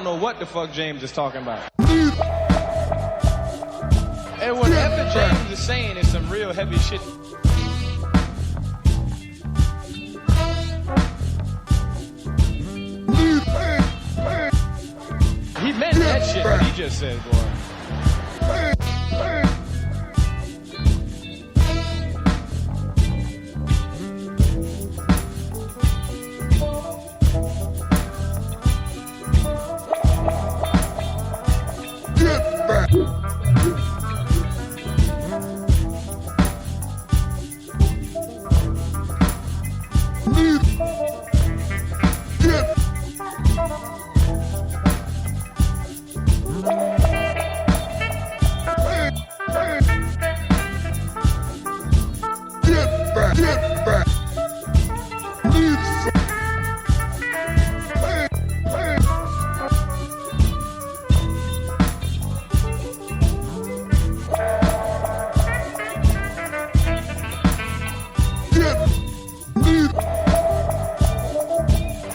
know what the fuck James is talking about. And whatever James is saying is some real heavy shit. He meant that shit, what he just said, boy.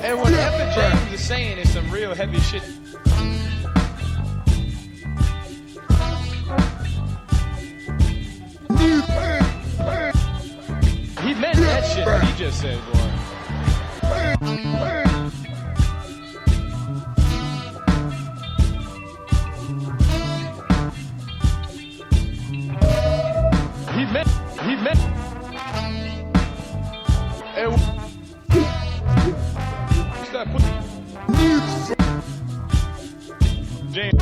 And whatever James is saying is some real heavy shit. He meant that shit, what he just said, boy. He meant. Stop putting James.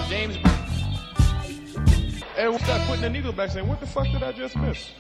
James. Hey, we'll start putting the needle back saying, what the fuck did I just miss?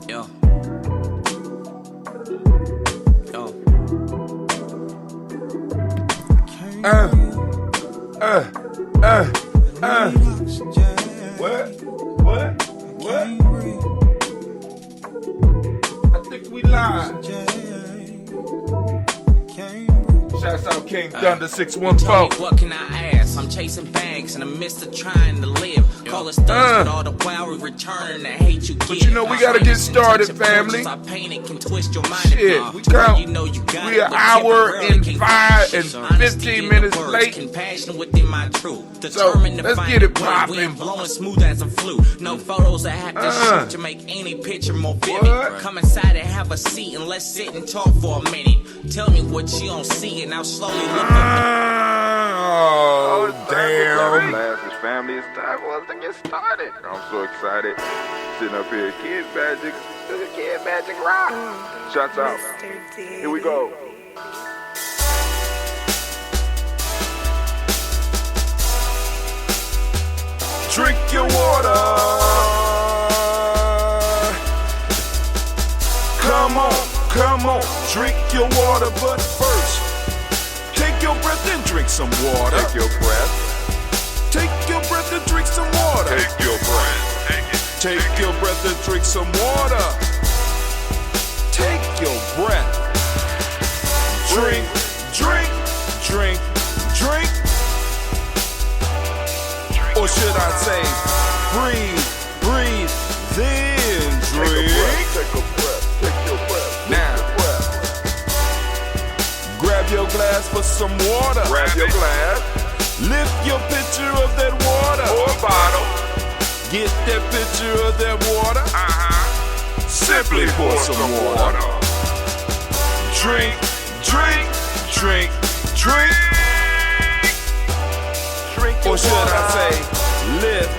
Yo. Yo. What? I think we live. Shouts out King Thunder 614. What can I ask? I'm chasing bags in the midst of trying to live. Call us thugs, but all the while we return the hate you give. But you know we gotta get started, family. I paint it can twist your mind. Shit, we count. We an hour and 15 minutes late. So let's get it poppin'. Blowing smooth as a flu. No photos I have to shoot to make any picture more vivid. Come inside and have a seat and let's sit and talk for a minute. Tell me what you don't see and I'll slowly look up. Oh, damn. It's family, it's time for us to get started. I'm so excited. Sitting up here, Kid Magic Rock. Shouts out. Here we go. Drink your water. Come on, drink your water, but first, take your breath and drink some water. Take your breath. Take your breath and drink some water. Take your breath. Take it. Take your breath and drink some water. Take your breath. Drink. Or should I say, breathe, then drink. Take a breath. Take your breath. Now, grab your glass for some water. Grab your glass. Lift your pitcher of that water. Or bottle. Get that pitcher of that water. Simply pour some water. Drink. Or should I say, lift,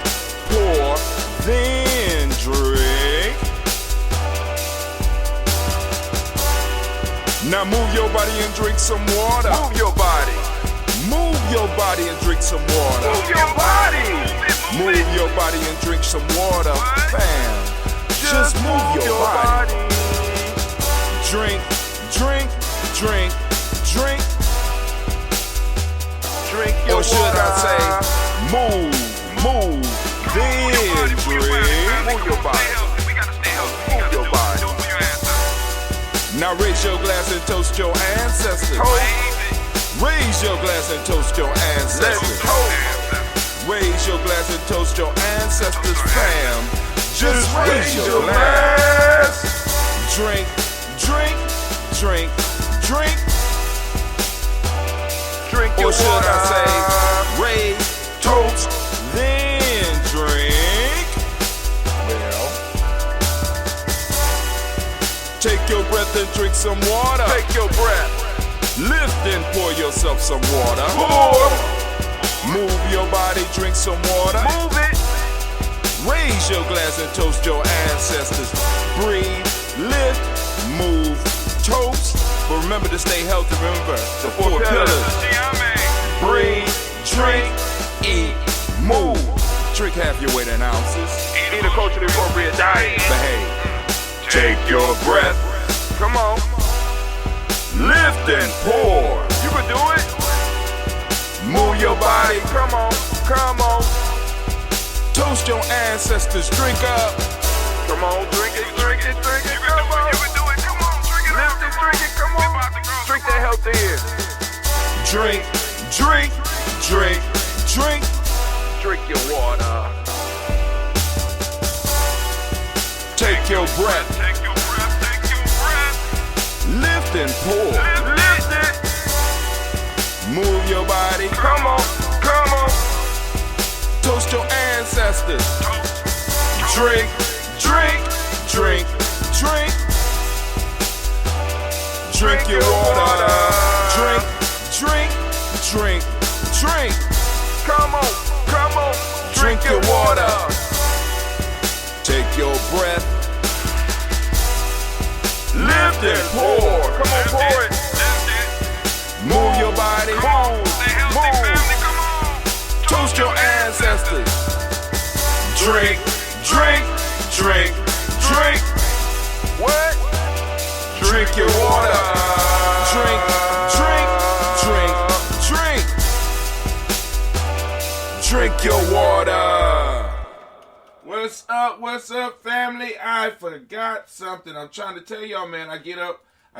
pour, then drink. Now move your body and drink some water. Move your body. Move your body and drink some water. Move your body. Move your body and drink some water. Fam, just move your body. Drink. Drink your Or should water. I say, move, then drink. Move your body. Move your body. Now raise your glass and toast your ancestors. Raise your glass and toast your Let's ancestors. toast. Raise your glass and toast your ancestors, fam. Just raise your glass. Drink. Drink your Or should water. I say, raise, toast, then drink? Well, take your breath and drink some water. Take your breath. Lift and pour yourself some water. Pour. Move your body, drink some water. Move it. Raise your glass and toast your ancestors. Breathe, lift, move, toast. But remember to stay healthy. Remember the four pillars. Breathe, drink, eat, move. Drink half your weight in ounces. Eat a culturally appropriate diet. Behave. Take your breath. Come on. Lift and pour. You can do it. Move your body. Come on. Toast your ancestors. Drink up. Come on, drink it. Come on. You can do it. Come on, drink it. Lift it, drink it. Come on. Drink that healthy air. Drink. Drink your water. Take your breath. Lift and pour. Lift it. Move your body. Come on. Toast your ancestors. Drink. Drink your water. Drink. Come on. Drink your water. Take your breath. Lift and pour. Come on, pour it. Move your body. Move. Toast your ancestors. Drink. Drink, drink, drink. What? Drink your water. Drink, drink, drink, drink. Drink your water. What's up, family? I forgot something. I'm trying to tell y'all, man. I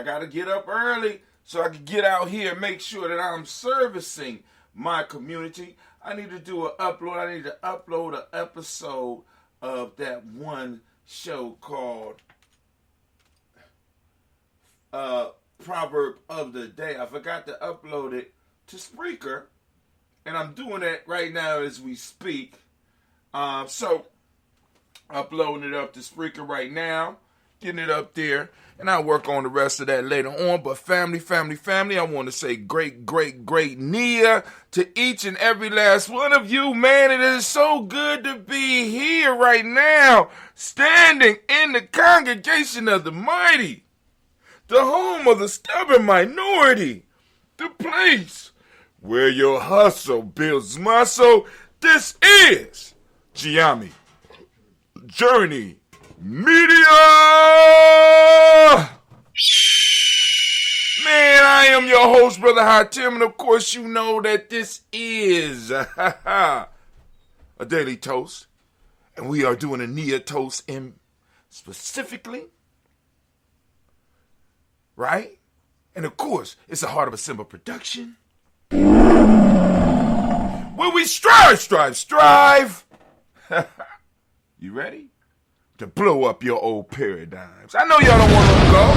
gotta get up early so I can get out here and make sure that I'm servicing my community. I need to do an upload. I need to upload an episode of that one show called Proverb of the Day. I forgot to upload it to Spreaker, and I'm doing that right now as we speak. So uploading it up to Spreaker right now, getting it up there, and I'll work on the rest of that later on. But family, I want to say great Nia to each and every last one of you, man. It is so good to be here right now, standing in the congregation of the mighty, the home of the stubborn minority, the place where your hustle builds muscle. This is Gye-Nyame Journey Media. Man, I am your host, Brother High Tim, and of course you know that this is a daily toast, and we are doing a Nia toast in specifically, right? And of course, it's a Heart of a Simba production, where we strive. You ready? To blow up your old paradigms. I know y'all don't want to let them go.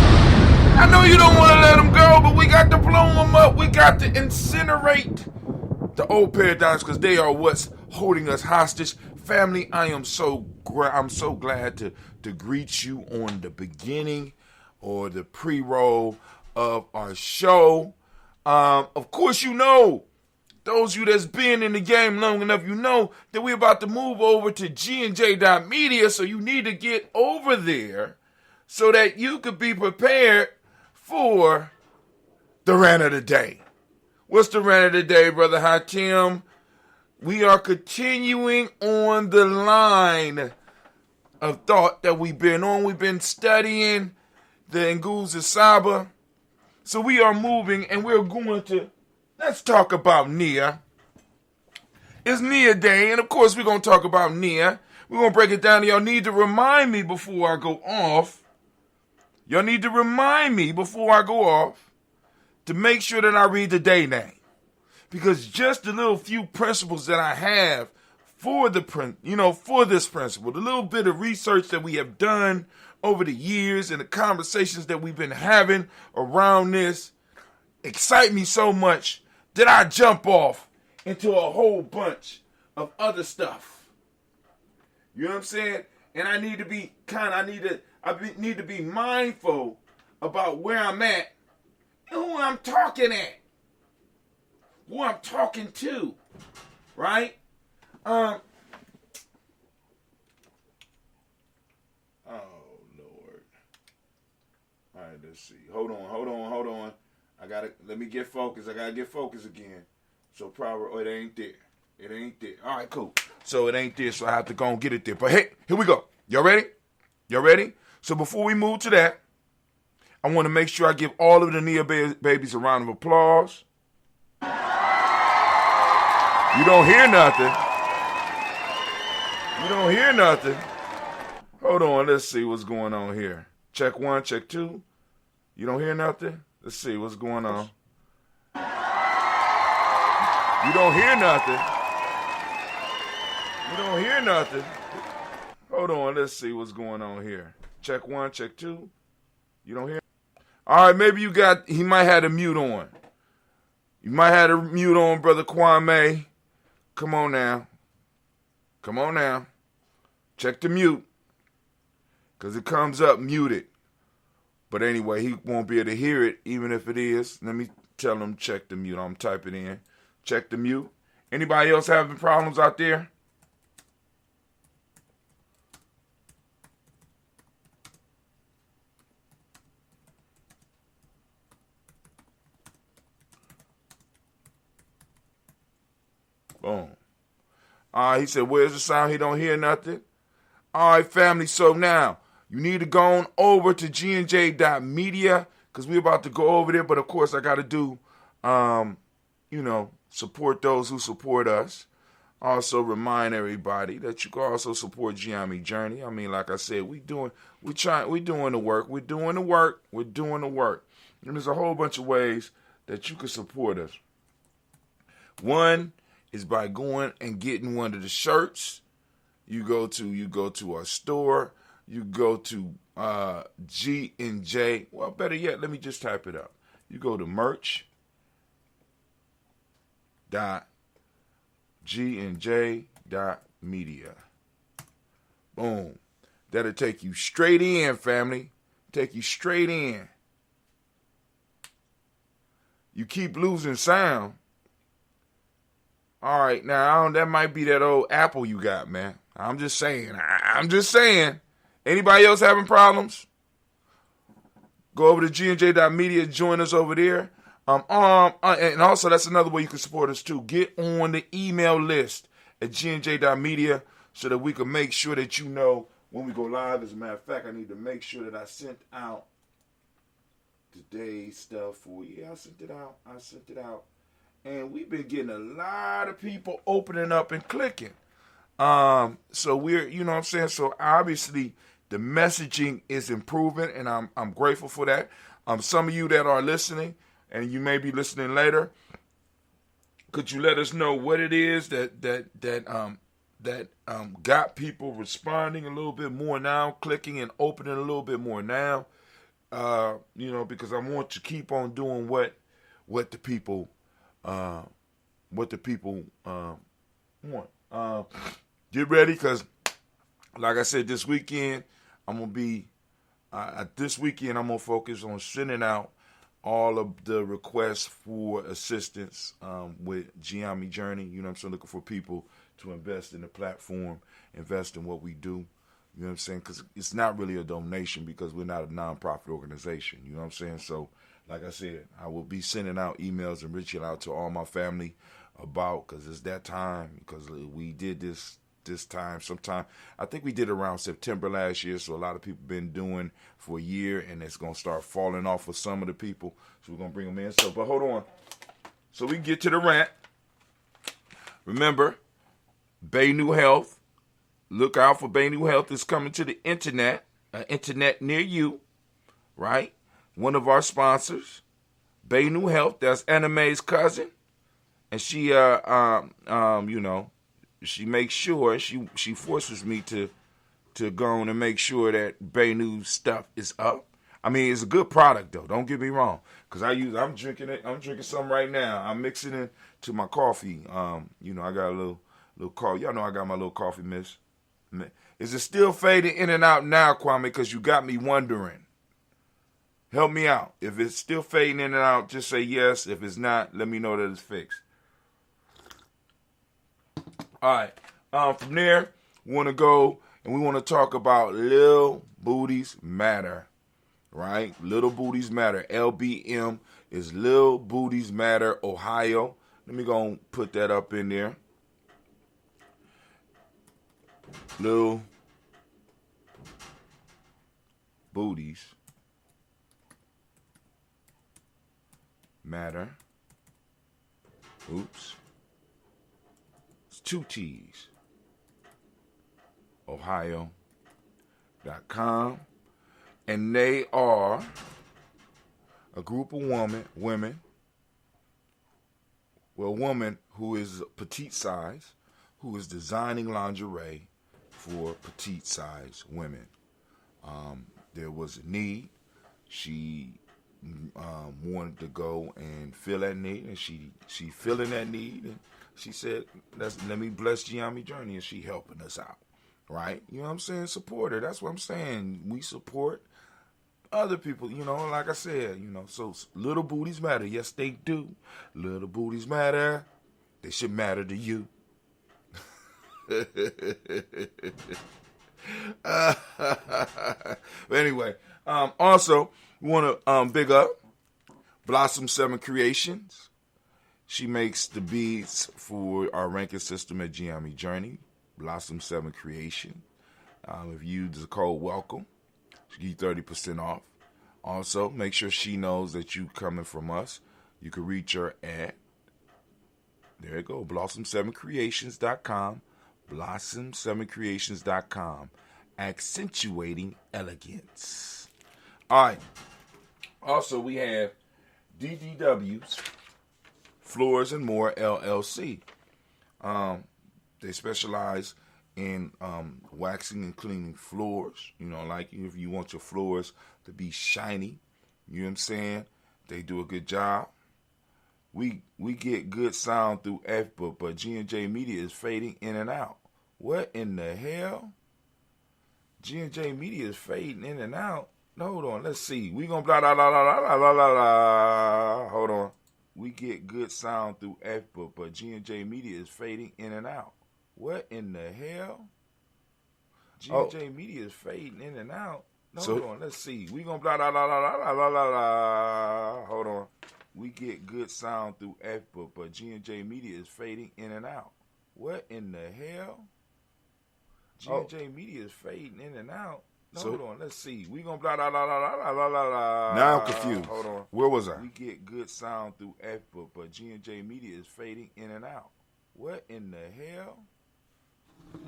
I know you don't want to let them go, but we got to blow them up. We got to incinerate the old paradigms because they are what's holding us hostage. Family, I'm so glad to greet you on the beginning or the pre-roll of our show. Of course, you know, those of you that's been in the game long enough, you know that we're about to move over to G&J.media, so you need to get over there so that you could be prepared for the rant of the day. What's the rant of the day, Brother Hatim? We are continuing on the line of thought that we've been on. We've been studying the Nguzo Saba. So we are moving, and we're going to let's talk about Nia. It's Nia Day, and of course we're going to talk about Nia. We're going to break it down. Y'all need to remind me before I go off. Y'all need to remind me before I go off to make sure that I read the day name. Because just the little few principles that I have for this principle, the little bit of research that we have done over the years and the conversations that we've been having around this excite me so much that I jump off into a whole bunch of other stuff. You know what I'm saying? And I need to be need to be mindful about where I'm at and who I'm talking at. Who I'm talking to. Right? Oh Lord. All right, let's see. Hold on. Let me get focused. I gotta get focused again. So it ain't there. All right, cool. So it ain't there, so I have to go and get it there. But hey, here we go. Y'all ready? So before we move to that, I want to make sure I give all of the Nia babies a round of applause. You don't hear nothing. Hold on, let's see what's going on here. Check 1, check 2. You don't hear nothing? Let's see what's going on. You don't hear nothing. Hold on, let's see what's going on here. Check 1, check 2. You don't hear? All right, maybe he might have a mute on. You might have a mute on, Brother Kwame. Come on now. Check the mute. Because it comes up muted. But anyway, he won't be able to hear it, even if it is. Let me tell him check the mute. I'm typing in. Check the mute. Anybody else having problems out there? Boom. He said, where's the sound? He don't hear nothing. All right, family. So now you need to go on over to gnj.media because we're about to go over there. But of course, I got to do, support those who support us. Also remind everybody that you can also support Gye-Nyame Journey. I mean, like I said, we're doing the work. We're doing the work. And there's a whole bunch of ways that you can support us. One is by going and getting one of the shirts. You go to our store. You go to G&J. Well, better yet, let me just type it up. You go to merch.gnj.media. Boom. That'll take you straight in, family. Take you straight in. You keep losing sound. All right, now that might be that old Apple you got, man. I'm just saying. Anybody else having problems? Go over to gnj.media, join us over there. And also that's another way you can support us too. Get on the email list at gnj.media so that we can make sure that you know when we go live. As a matter of fact, I need to make sure that I sent out today's stuff for you. Yeah, I sent it out. And we've been getting a lot of people opening up and clicking. So we're, you know what I'm saying? So obviously the messaging is improving, and I'm grateful for that. Some of you that are listening, and you may be listening later, could you let us know what it is that got people responding a little bit more now, clicking and opening a little bit more now? Because I want to keep on doing what the people want. Get ready, because like I said, this weekend I'm gonna focus on sending out all of the requests for assistance with Gye-Nyame Journey. You know what I'm saying? Looking for people to invest in the platform, invest in what we do. You know what I'm saying? Because it's not really a donation, because we're not a nonprofit organization. You know what I'm saying? So, like I said, I will be sending out emails and reaching out to all my family about, because it's that time, because we did this time sometime. I think we did around September last year, so a lot of people been doing for a year, and it's going to start falling off for some of the people, so we're going to bring them in. So, but hold on. So we can get to the rant. Remember, Bay New Health. Look out for Bay New Health. It's coming to the internet near you, right? One of our sponsors, Bay New Health. That's Anime's cousin, and she, she makes sure she forces me to go on and make sure that Bay New stuff is up. I mean, it's a good product though. Don't get me wrong, because I'm drinking it. I'm drinking some right now. I'm mixing it to my coffee. I got a little coffee. Y'all know I got my little coffee mix. Is it still fading in and out now, Kwame? Because you got me wondering. Help me out. If it's still fading in and out, just say yes. If it's not, let me know that it's fixed. All right. From there, we want to go and we want to talk about Little Booties Matter, right? Little Booties Matter. LBM is Little Booties Matter, Ohio. Let me go and put that up in there. Little Booties Matter. Oops. It's 2 T's. Ohio.com. And they are a group of women. Well, a woman who is petite size, who is designing lingerie for petite size women. There was a need. She wanted to go and fill that need, and she filling that need, and she said, let me bless Gye-Nyame Journey, and she helping us out, right? You know what I'm saying? Support her. That's what I'm saying. We support other people, like I said, so little booties matter. Yes, they do. Little booties matter. They should matter to you. But anyway, also, we want to big up Blossom 7 Creations. She makes the beads for our ranking system at Gye-Nyame Journey. Blossom 7 Creation. If you use the code WELCOME, she give you 30% off. Also, make sure she knows that you coming from us. You can reach her at, there you go, blossom7creations.com, blossom7creations.com, accentuating elegance. All right. Also, we have DDW's Floors and More LLC. They specialize in waxing and cleaning floors. You know, like if you want your floors to be shiny, you know what I'm saying? They do a good job. We get good sound through F-Book, but G&J Media is fading in and out. What in the hell? G&J Media is fading in and out. Hold on, let's see. We gonna blah blah blah blah blah blah blah. Hold on. We get good sound through F-Book, but G&J Media is fading in and out. What in the hell? G&J Media is fading in and out. Hold on, let's see. We gonna blah blah blah blah blah blah blah. Hold on. We get good sound through F-Book, but G&J Media is fading in and out. What in the hell? G&J Media is fading in and out. Hold on, let's see. We gonna blah blah blah blah blah blah blah. Now I'm confused. Hold on. Where was I? We get good sound through F-Book, but G&J Media is fading in and out. What in the hell?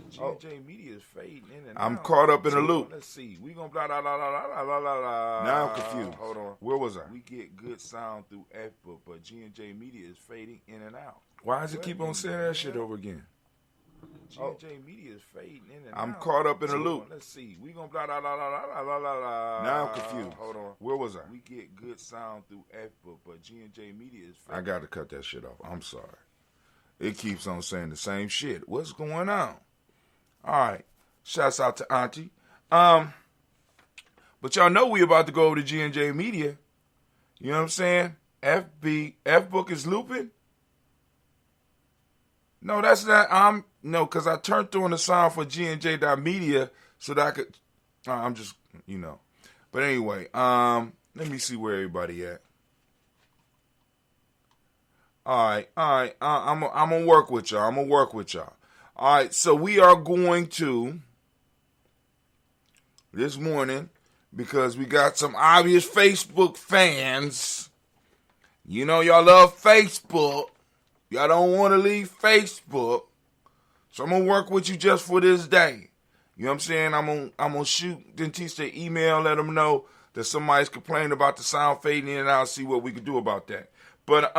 G&J Media is fading in and out. I'm caught up in a loop. Let's see. We gonna blah blah blah blah blah blah blah. Now I'm confused. Hold on. Where was I? We get good sound through F-Book, but G&J Media is fading in and out. Why does it keep on saying that shit over again? G&J Media is fading in and out. I'm caught up in a loop. Let's see. We gonna blah blah blah blah blah blah blah. Now I'm confused. Hold on. Where was I? We get good sound through F-Book, but G&J Media is fading. I gotta cut that shit off. I'm sorry. It keeps on saying the same shit. What's going on? All right. Shouts out to Auntie. But y'all know we about to go over to G&J Media. You know what I'm saying? F-Book is looping. No, that's not. No, because I turned on the sound for G&J.media so that I could. I'm just, you know. But anyway, let me see where everybody at. All right. I'm gonna work with y'all. All right, so we are going to this morning because we got some obvious Facebook fans. You know, y'all love Facebook. Y'all don't want to leave Facebook. So I'm going to work with you just for this day. You know what I'm saying? I'm gonna shoot Dentista an email, let them know that somebody's complaining about the sound fading in and out, see what we can do about that. But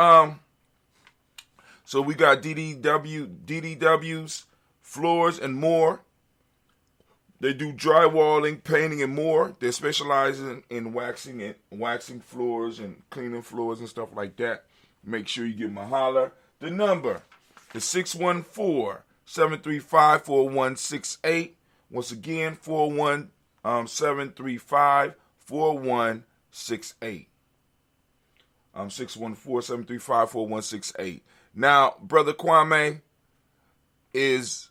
so we got DDW's Floors and More. They do drywalling, painting, and more. They're specializing in waxing floors and cleaning floors and stuff like that. Make sure you give them a holler. The number is 614-735-4168. Once again, 735-4168. 614-735-4168. Now, Brother Kwame, is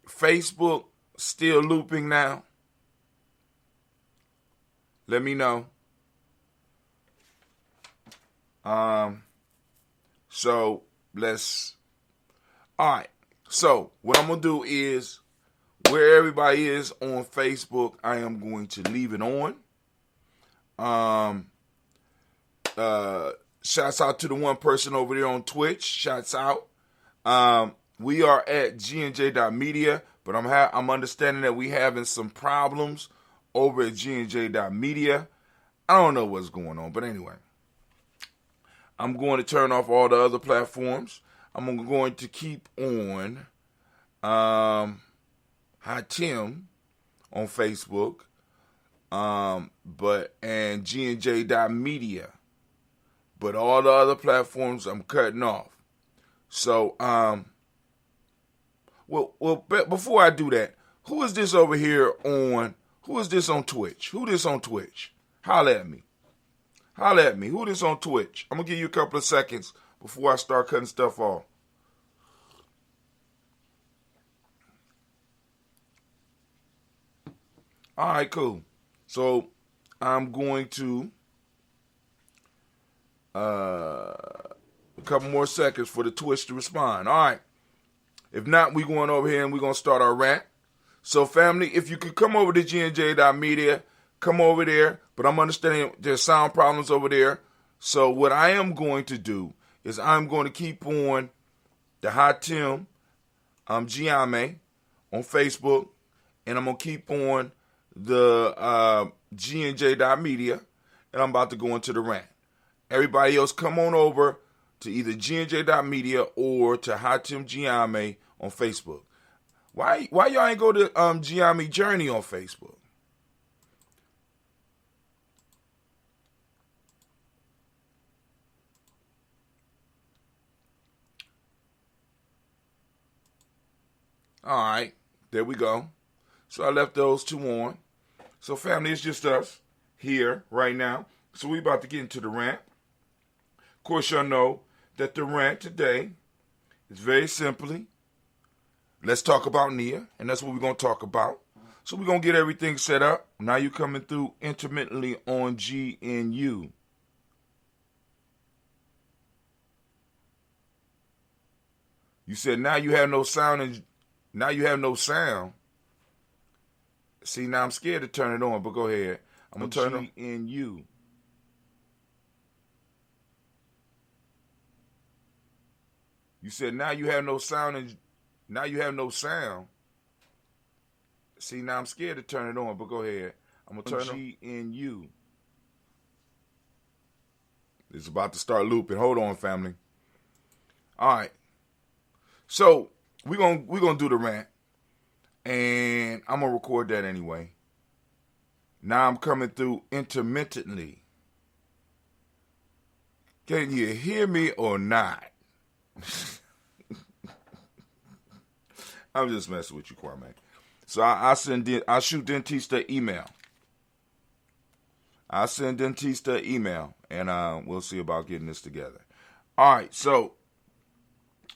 Facebook still looping now? Let me know. So let's. All right. So what I'm gonna do is, where everybody is on Facebook, I am going to leave it on. Shouts out to the one person over there on Twitch. Shouts out. We are at G&J.media, but I'm understanding that we having some problems over at G&J.media. I don't know what's going on, but anyway. I'm going to turn off all the other platforms. I'm going to keep on Hi Tim on Facebook, and G&J.media. But all the other platforms I'm cutting off. So, well, before I do that, who is this over here on? Who is this on Twitch? Who this on Twitch? Holla at me. Who this on Twitch? I'm gonna give you a couple of seconds before I start cutting stuff off. All right, cool. So I'm going to a couple more seconds for the Twitch to respond. All right. If not, we going over here and we're going to start our rant. So, family, if you could come over to GNJ.media, come over there. But I'm understanding there's sound problems over there. So what I am going to do is I'm going to keep on the Hot Tim Gye-Nyame on Facebook, and I'm going to keep on the GNJ.media, and I'm about to go into the rant. Everybody else, come on over to either GNJ.media or to Hot Tim Gye-Nyame on Facebook. Why y'all ain't go to Gye-Nyame Journey on Facebook? All right, there we go. So I left those two on. So family, it's just us here right now. So we about to get into the rant. Of course, y'all know that the rant today is very simply, let's talk about Nia, and that's what we're going to talk about. So we're going to get everything set up. Now you coming through intermittently on GNU. You said now you have no sound and now you have no sound. See, now I'm scared to turn it on, but go ahead. I'm going to turn it in you. You said now you have no sound and now you have no sound. See, now I'm scared to turn it on, but go ahead. I'm going to turn it in you. It's about to start looping. Hold on, family. All right. So, we're gonna do the rant, and I'm going to record that anyway. Now I'm coming through intermittently. Can you hear me or not? I'm just messing with you, Kwame. So I shoot Dentista email. I send Dentista email, and we'll see about getting this together. All right, so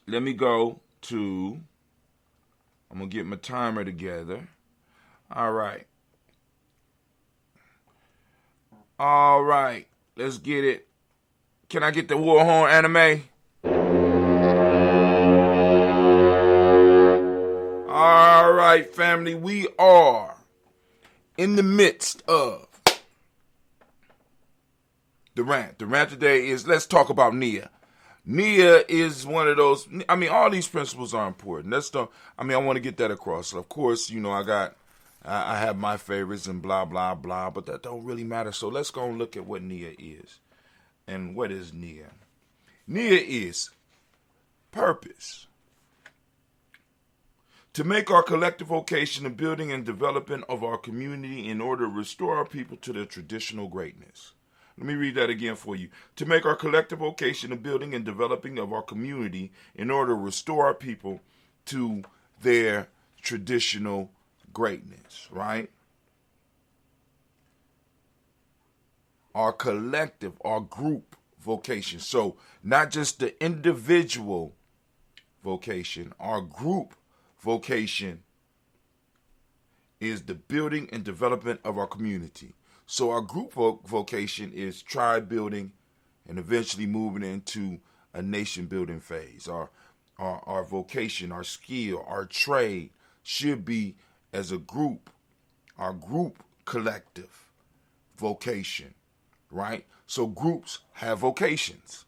let me go to, I'm going to get my timer together. All right. All right, let's get it. Can I get the war horn anime? All right, family, we are in the midst of the rant. The rant today is, let's talk about Nia. Nia is one of those, I mean, all these principles are important. I want to get that across. Of course, you know, I have my favorites and blah, blah, blah, but that don't really matter. So let's go and look at what Nia is. And what is Nia? Nia is purpose. To make our collective vocation the building and development of our community in order to restore our people to their traditional greatness. Let me read that again for you. To make our collective vocation the building and developing of our community in order to restore our people to their traditional greatness, right? Our collective, our group vocation. So not just the individual vocation, our group vocation is the building and development of our community. So our group vocation is tribe building and eventually moving into a nation building phase. Our vocation, our skill, our trade should be as a group, our group collective vocation, right? So groups have vocations,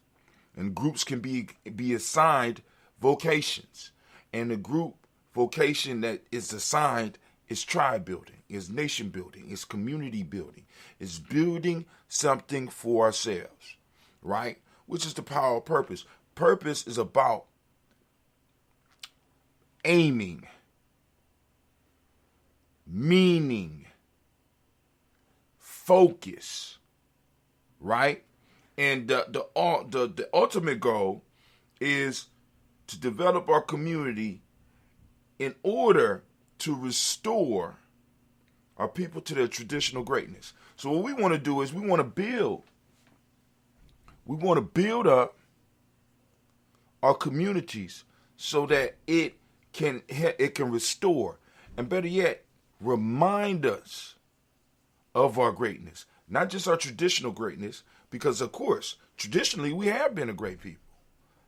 and groups can be assigned vocations. And the group vocation that is assigned is tribe building, is nation building, is community building, is building something for ourselves, right? Which is the power of purpose. Purpose is about aiming, meaning, focus, right? And the ultimate goal is to develop our community in order to restore our people to their traditional greatness. So what we want to do is we want to build up our communities so that it can restore, and better yet, remind us of our greatness. Not just our traditional greatness, because of course, traditionally we have been a great people,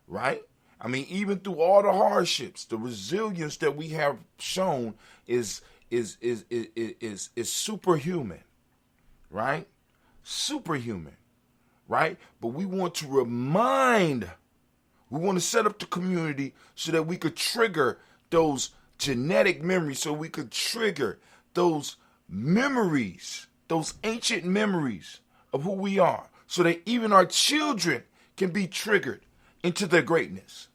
right? I mean, even through all the hardships, the resilience that we have shown is is superhuman, right? Superhuman, right? But we want to set up the community so that we could trigger those genetic memories, so we could trigger those memories, those ancient memories of who we are, so that even our children can be triggered into their greatness.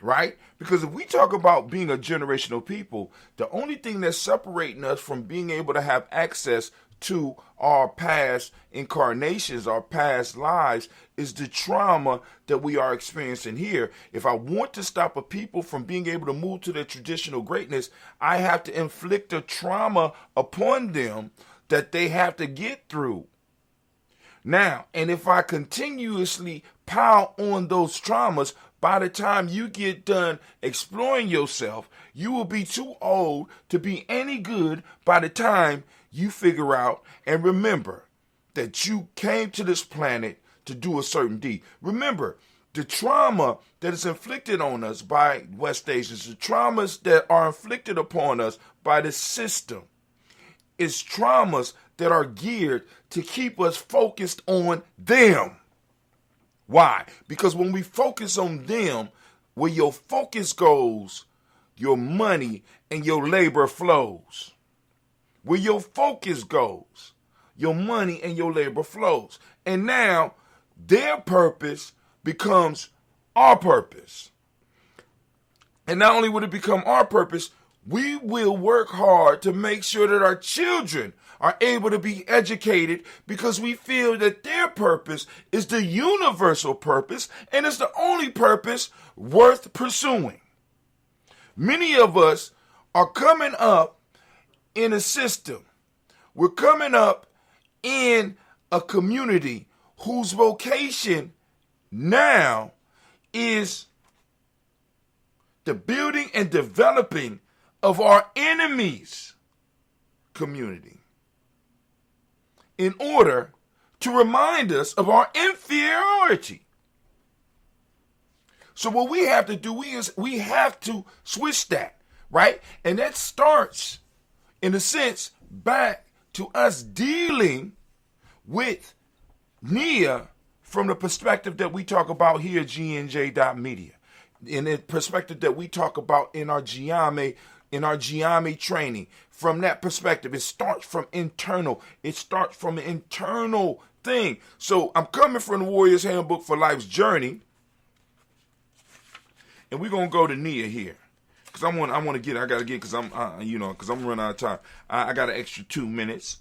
Right? Because if we talk about being a generational people, the only thing that's separating us from being able to have access to our past incarnations, our past lives, is the trauma that we are experiencing here. If I want to stop a people from being able to move to their traditional greatness, I have to inflict a trauma upon them that they have to get through. Now, and if I continuously pile on those traumas, by the time you get done exploring yourself, you will be too old to be any good by the time you figure out and remember that you came to this planet to do a certain deed. Remember, the trauma that is inflicted on us by West Asians, the traumas that are inflicted upon us by the system, is traumas that are geared to keep us focused on them. Why? Because when we focus on them, where your focus goes, your money and your labor flows. Where your focus goes, your money and your labor flows. And now their purpose becomes our purpose. And not only would it become our purpose, we will work hard to make sure that our children are able to be educated, because we feel that their purpose is the universal purpose and it's the only purpose worth pursuing. Many of us are coming up in a system. We're coming up in a community whose vocation now is the building and developing of our enemies' community, in order to remind us of our inferiority. So what we have to do is we have to switch that, right? And that starts, in a sense, back to us dealing with Nia from the perspective that we talk about here at GNJ.media, in the perspective that we talk about in our Gye-Nyame training. From that perspective, it starts from internal. It starts from an internal thing. So I'm coming from the Warrior's Handbook for Life's Journey, and we're gonna go to Nia here, because I gotta get, because I'm running out of time. I got an extra 2 minutes.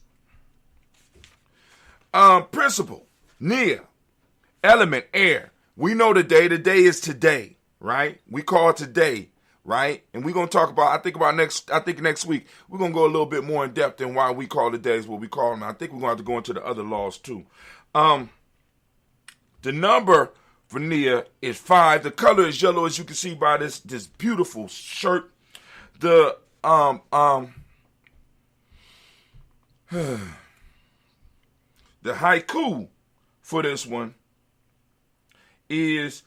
Principle, Nia, element, air. We know the day is today, right? We call today, right? And we're going to talk about, I think next week, we're going to go a little bit more in depth in why we call the days what we call them. I think we're going to have to go into the other laws too. The number for Nia is 5. The color is yellow, as you can see by this beautiful shirt. The the haiku for this one is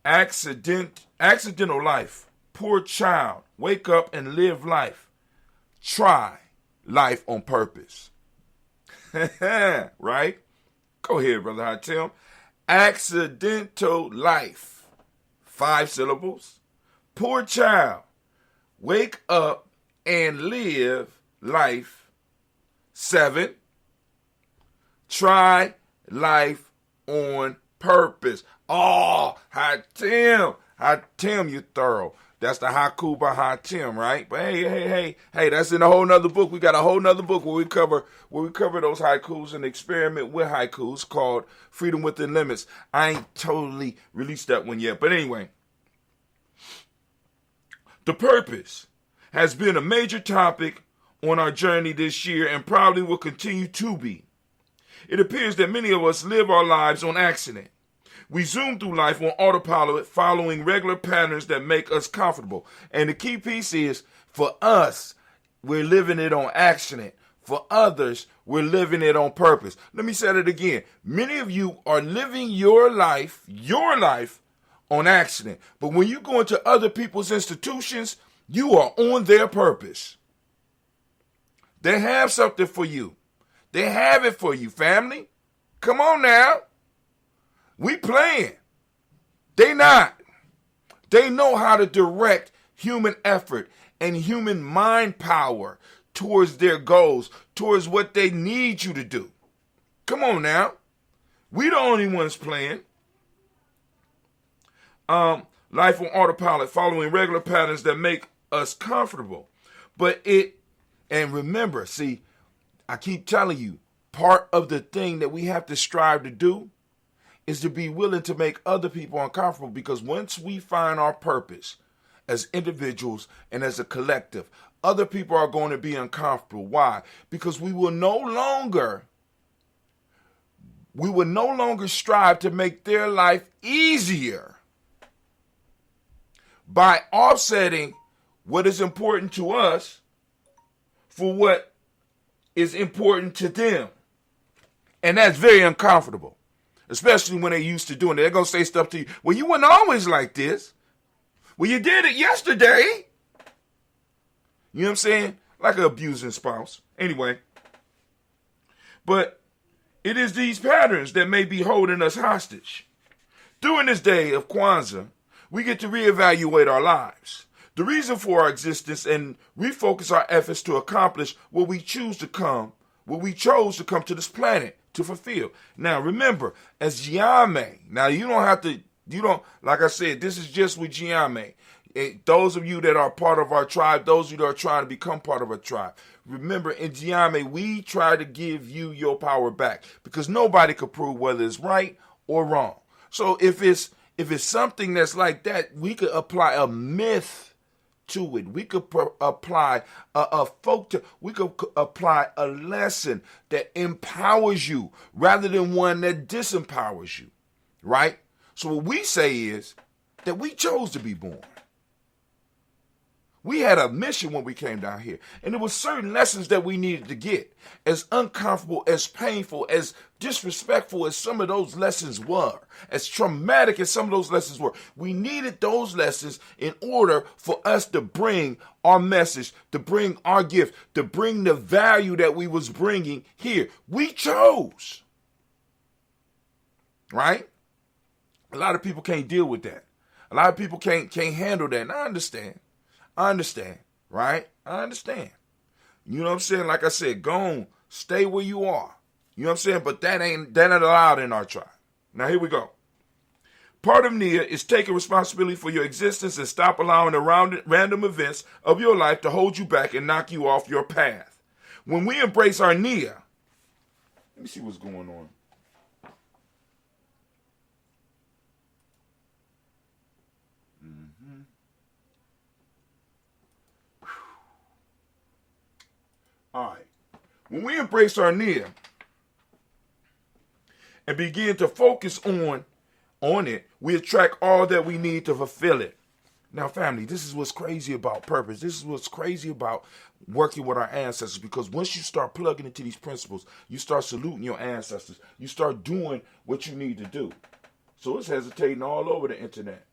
accidental life. Poor child, wake up and live life. Try life on purpose. Right? Go ahead, Brother Hatim. Accidental life. 5 syllables. Poor child, wake up and live life. 7. Try life on purpose. Oh, Hatim, you thorough. That's the haiku by Hatim, right? But hey, that's in a whole nother book. We got a whole nother book where we cover those haikus and experiment with haikus called Freedom Within Limits. I ain't totally released that one yet. But anyway, the purpose has been a major topic on our journey this year and probably will continue to be. It appears that many of us live our lives on accident. We zoom through life on autopilot, following regular patterns that make us comfortable. And the key piece is, for us, we're living it on accident. For others, we're living it on purpose. Let me say it again. Many of you are living your life on accident. But when you go into other people's institutions, you are on their purpose. They have something for you. They have it for you, family. Come on now. We playing. They not. They know how to direct human effort and human mind power towards their goals, towards what they need you to do. Come on now. We the only ones playing. Life on autopilot, following regular patterns that make us comfortable. And remember, see, I keep telling you, part of the thing that we have to strive to do is to be willing to make other people uncomfortable, because once we find our purpose as individuals and as a collective, other people are going to be uncomfortable. Why? Because we will no longer strive to make their life easier by offsetting what is important to us for what is important to them. And that's very uncomfortable, especially when they're used to doing it. They're going to say stuff to you. Well, you weren't always like this. Well, you did it yesterday. You know what I'm saying? Like an abusing spouse. Anyway. But it is these patterns that may be holding us hostage. During this day of Kwanzaa, we get to reevaluate our lives, the reason for our existence, and refocus our efforts to accomplish what we chose to come to this planet to fulfill. Now, remember, as Gye-Nyame, now like I said, this is just with Gye-Nyame. Those of you that are part of our tribe, those of you that are trying to become part of our tribe, remember, in Gye-Nyame, we try to give you your power back, because nobody could prove whether it's right or wrong. So if it's something that's like that, we could apply a myth to it. We could apply a we could apply a lesson that empowers you rather than one that disempowers you, right? So what we say is that we chose to be born. We had a mission when we came down here, and there were certain lessons that we needed to get. As uncomfortable, as painful, as disrespectful as some of those lessons were, as traumatic as some of those lessons were, we needed those lessons in order for us to bring our message, to bring our gift, to bring the value that we was bringing here. We chose, right? A lot of people can't deal with that. A lot of people can't handle that, and I understand, right? I understand. You know what I'm saying? Like I said, go on, stay where you are. You know what I'm saying? But that ain't allowed in our tribe. Now here we go. Part of Nia is taking responsibility for your existence and stop allowing the random events of your life to hold you back and knock you off your path. When we embrace our Nia, let me see what's going on. All right. When we embrace our Nia and begin to focus on it, we attract all that we need to fulfill it. Now, family, this is what's crazy about purpose. This is what's crazy about working with our ancestors, because once you start plugging into these principles, you start saluting your ancestors. You start doing what you need to do. So it's hesitating all over the internet.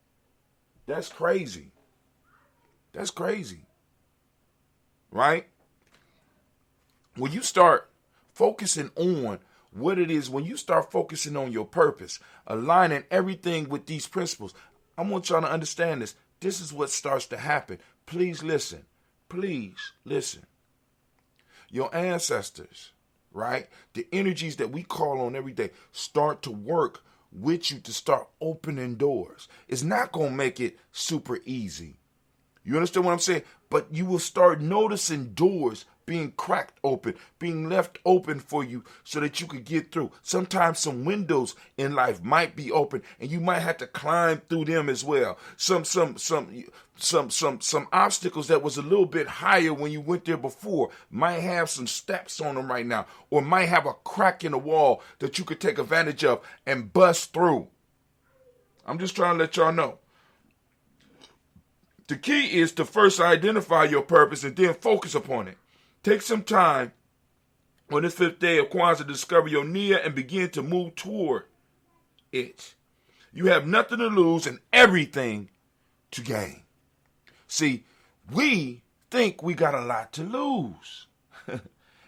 That's crazy. That's crazy. Right? When you start focusing on what it is, when you start focusing on your purpose, aligning everything with these principles, I want y'all to understand this. This is what starts to happen. Please listen. Please listen. Your ancestors, right? The energies that we call on every day start to work with you to start opening doors. It's not going to make it super easy. You understand what I'm saying? But you will start noticing doors being cracked open, being left open for you so that you could get through. Sometimes some windows in life might be open and you might have to climb through them as well. Some obstacles that was a little bit higher when you went there before might have some steps on them right now, or might have a crack in the wall that you could take advantage of and bust through. I'm just trying to let y'all know. The key is to first identify your purpose and then focus upon it. Take some time on this 5th day of Kwanzaa to discover your Nia and begin to move toward it. You have nothing to lose and everything to gain. See, we think we got a lot to lose.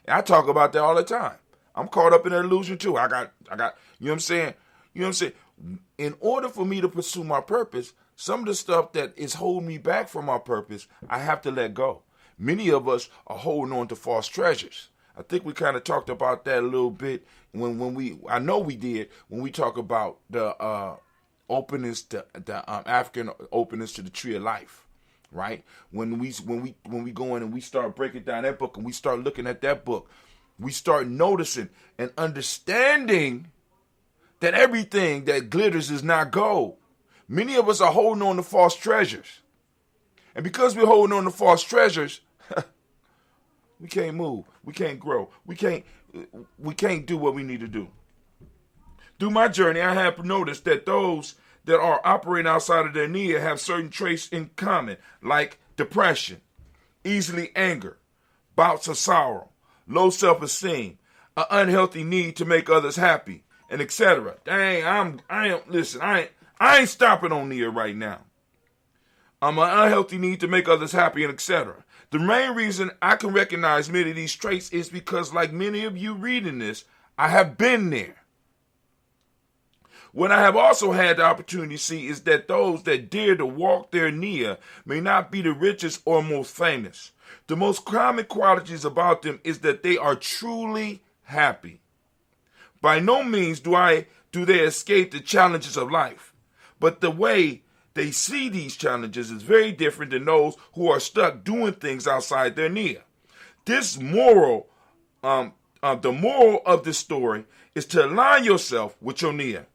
I talk about that all the time. I'm caught up in that illusion too. I got, you know what I'm saying? You know what I'm saying? In order for me to pursue my purpose, some of the stuff that is holding me back from my purpose, I have to let go. Many of us are holding on to false treasures. I think we kind of talked about that a little bit I know we did, when we talk about the openness, the African openness to the tree of life, right? When we go in and we start breaking down that book and we start looking at that book, we start noticing and understanding that everything that glitters is not gold. Many of us are holding on to false treasures. And because we're holding on to false treasures, we can't move. We can't grow. We can't do what we need to do. Through my journey, I have noticed that those that are operating outside of their need have certain traits in common, like depression, easily anger, bouts of sorrow, low self-esteem, an unhealthy need to make others happy, and etc. Dang, I ain't stopping on Nia right now. I'm an unhealthy need to make others happy, and etc. The main reason I can recognize many of these traits is because, like many of you reading this, I have been there. What I have also had the opportunity to see is that those that dare to walk their Nia may not be the richest or most famous. The most common qualities about them is that they are truly happy. By no means do they escape the challenges of life, but the way they see these challenges is very different than those who are stuck doing things outside their Nia. The moral of this story is to align yourself with your Nia.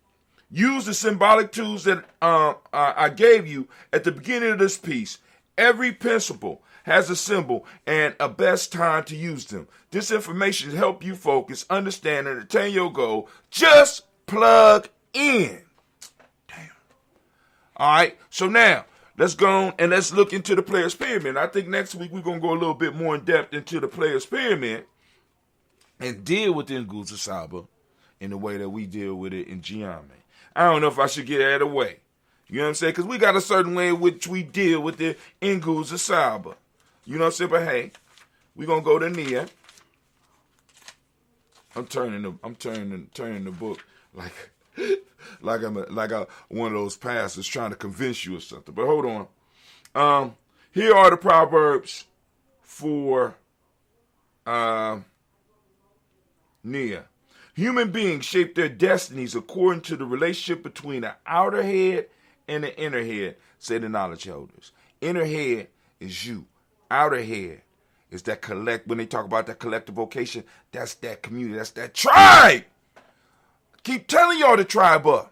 Use the symbolic tools that I gave you at the beginning of this piece. Every principle has a symbol and a best time to use them. This information will help you focus, understand, and attain your goal. Just plug in. Damn. All right, so now let's go and let's look into the Players Pyramid. I think next week we're going to go a little bit more in depth into the Players Pyramid and deal with the Nguzo Saba in the way that we deal with it in Gye-Nyame. I don't know if I should get out of the way. You know what I'm saying? Because we got a certain way in which we deal with the Nguzo Saba. You know what I'm saying? But hey, we're going to go to Nia. I'm turning the book like I'm one of those pastors trying to convince you of something. But hold on. Here are the proverbs for Nia. Human beings shape their destinies according to the relationship between the outer head and the inner head, say the knowledge holders. Inner head is you. Outer head is that when they talk about that collective vocation, that's that community, that's that tribe. Keep telling y'all the tribe up.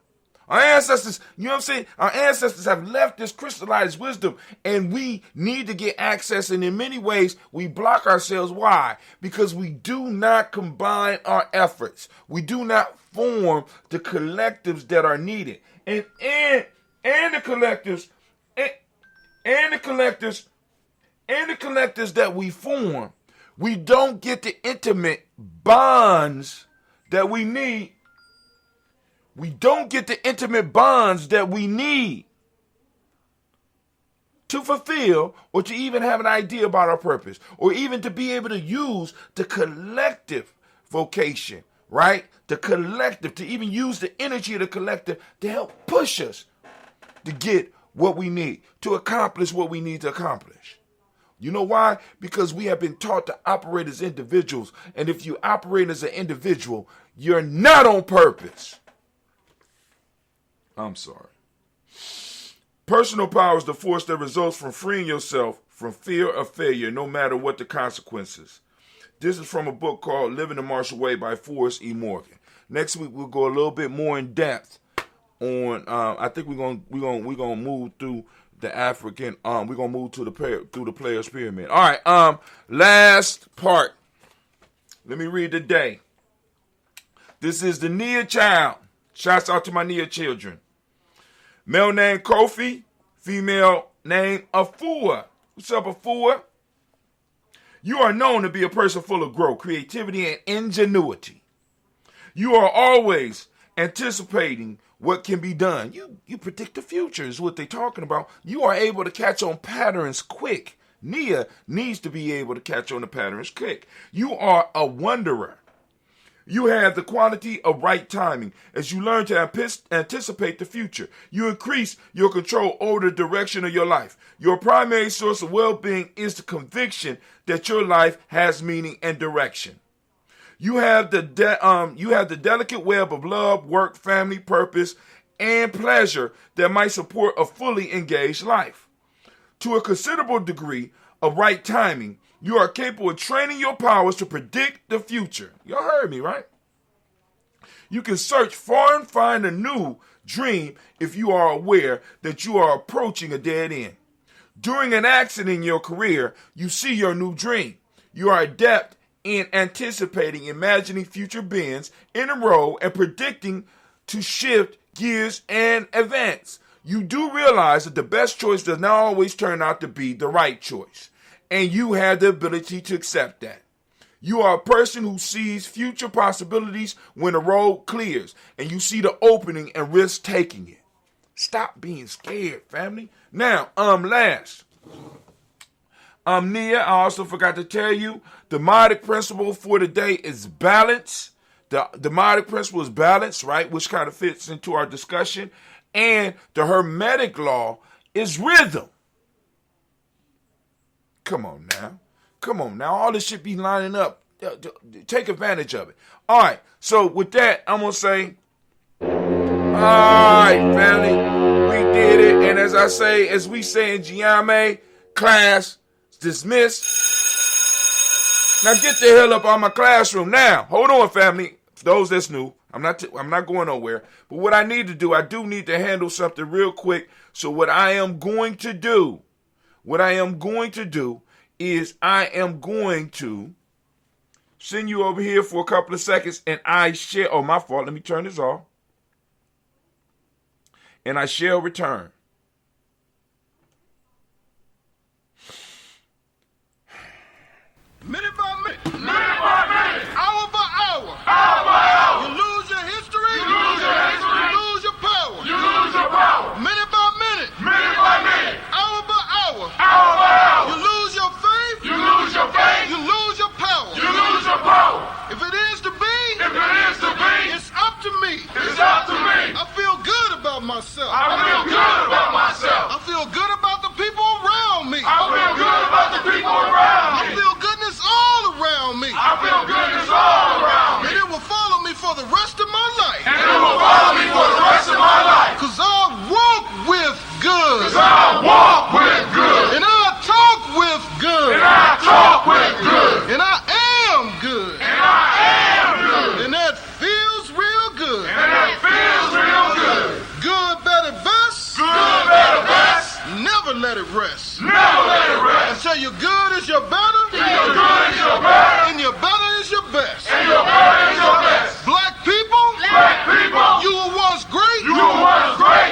Our ancestors, you know what I'm saying? Our ancestors have left this crystallized wisdom, and we need to get access. And in many ways, we block ourselves. Why? Because we do not combine our efforts. We do not form the collectives that are needed. And the collectives that we form, we don't get the intimate bonds that we need. We don't get the intimate bonds that we need to fulfill or to even have an idea about our purpose, or even to be able to use the collective vocation, right? The collective, to even use the energy of the collective to help push us to get what we need, to accomplish what we need to accomplish. You know why? Because we have been taught to operate as individuals. And if you operate as an individual, you're not on purpose. I'm sorry. Personal power is the force that results from freeing yourself from fear of failure, no matter what the consequences. This is from a book called Living the Martial Way by Forrest E. Morgan. Next week we'll go a little bit more in depth on. I think we're gonna move through the African. We're gonna move through the Players Pyramid. All right. Last part. Let me read the day. This is the Nia child. Shouts out to my Nia children. Male name Kofi, female name Afua. What's up, Afua? You are known to be a person full of growth, creativity, and ingenuity. You are always anticipating what can be done. You predict the future is what they're talking about. You are able to catch on patterns quick, Nia needs to be able to catch on the patterns quick. You are a wanderer. You have the quality of right timing. As you learn to anticipate the future, you increase your control over the direction of your life. Your primary source of well-being is the conviction that your life has meaning and direction. You have the delicate web of love, work, family, purpose, and pleasure that might support a fully engaged life. To a considerable degree of right timing, you are capable of training your powers to predict the future. Y'all heard me, right? You can search far and find a new dream if you are aware that you are approaching a dead end. During an accident in your career, you see your new dream. You are adept in anticipating, imagining future bends in a row and predicting to shift gears and advance. You do realize that the best choice does not always turn out to be the right choice. And you have the ability to accept that. You are a person who sees future possibilities when the road clears and you see the opening and risk taking it. Stop being scared, family. Now, last. Nia, I also forgot to tell you, the demonic principle for today is balance. The demonic principle is balance, right? Which kind of fits into our discussion. And the hermetic law is rhythm. Come on now. All this should be lining up. Take advantage of it. All right. So with that, I'm going to say, all right, family, we did it. And as we say in Gye-Nyame, class dismissed. Now get the hell up out of my classroom. Now, hold on, family. For those that's new, I'm not going nowhere. But what I need to do, I do need to handle something real quick. So what I am going to do is I am going to send you over here for a couple of seconds and I share. Oh, my fault. Let me turn this off. And I shall return. Minute by minute, hour by hour, you lose your history, you lose your power, minute by minute, hour by hour, you lose your faith, you lose your power, if it is to be, it's up to me, I feel good about myself, I feel good about the people around me, I feel goodness all around me. And it will follow me for the rest of my life. Cause I walk with good. And I talk with good. And I am good. And that feels real good. Good, better, best. Never let it rest. Until your good is your better. And your better is your best. Black people, you were once great.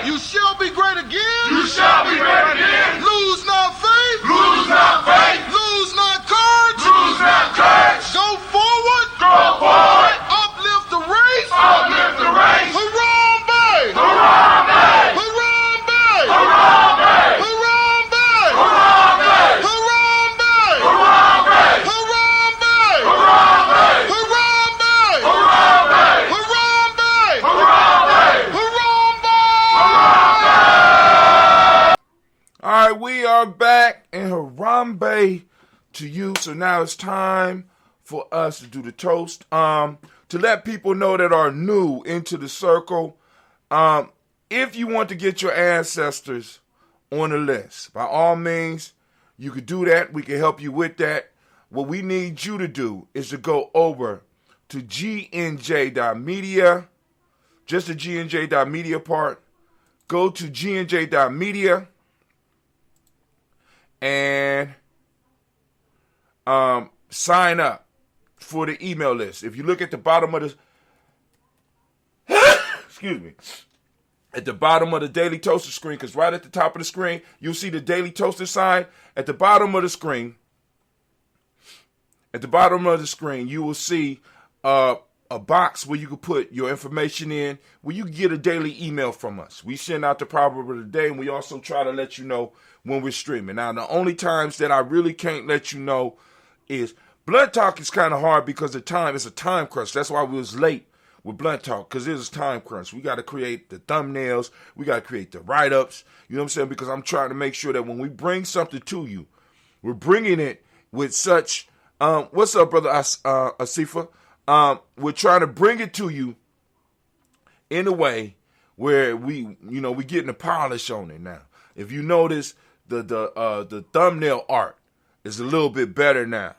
You shall be great again. Lose not faith. Lose not courage. Go forward. Uplift the race. Harambe. All right, we are back in Harambe to you. So now it's time for us to do the toast. To let people know that are new into the circle, if you want to get your ancestors on the list, by all means, you could do that. We can help you with that. What we need you to do is to go over to GNJ.media, just the GNJ.media part. Go to GNJ.media and sign up for the email list. If you look at the bottom of the excuse me, at the bottom of the Daily Toaster screen, because right at the top of the screen, you'll see the Daily Toaster sign. At the bottom of the screen, you will see a a box where you can put your information in, where you can get a daily email from us. We send out the proverb of the day, and we also try to let you know when we're streaming. Now, the only times that I really can't let you know is Blunt Talk is kind of hard because it's a time crunch. That's why we was late with Blunt Talk, because it was time crunch. We got to create the thumbnails. We got to create the write-ups. You know what I'm saying? Because I'm trying to make sure that when we bring something to you, we're bringing it with such, what's up, brother Asifa? We're trying to bring it to you in a way where we getting the polish on it now. If you notice, the thumbnail art is a little bit better now.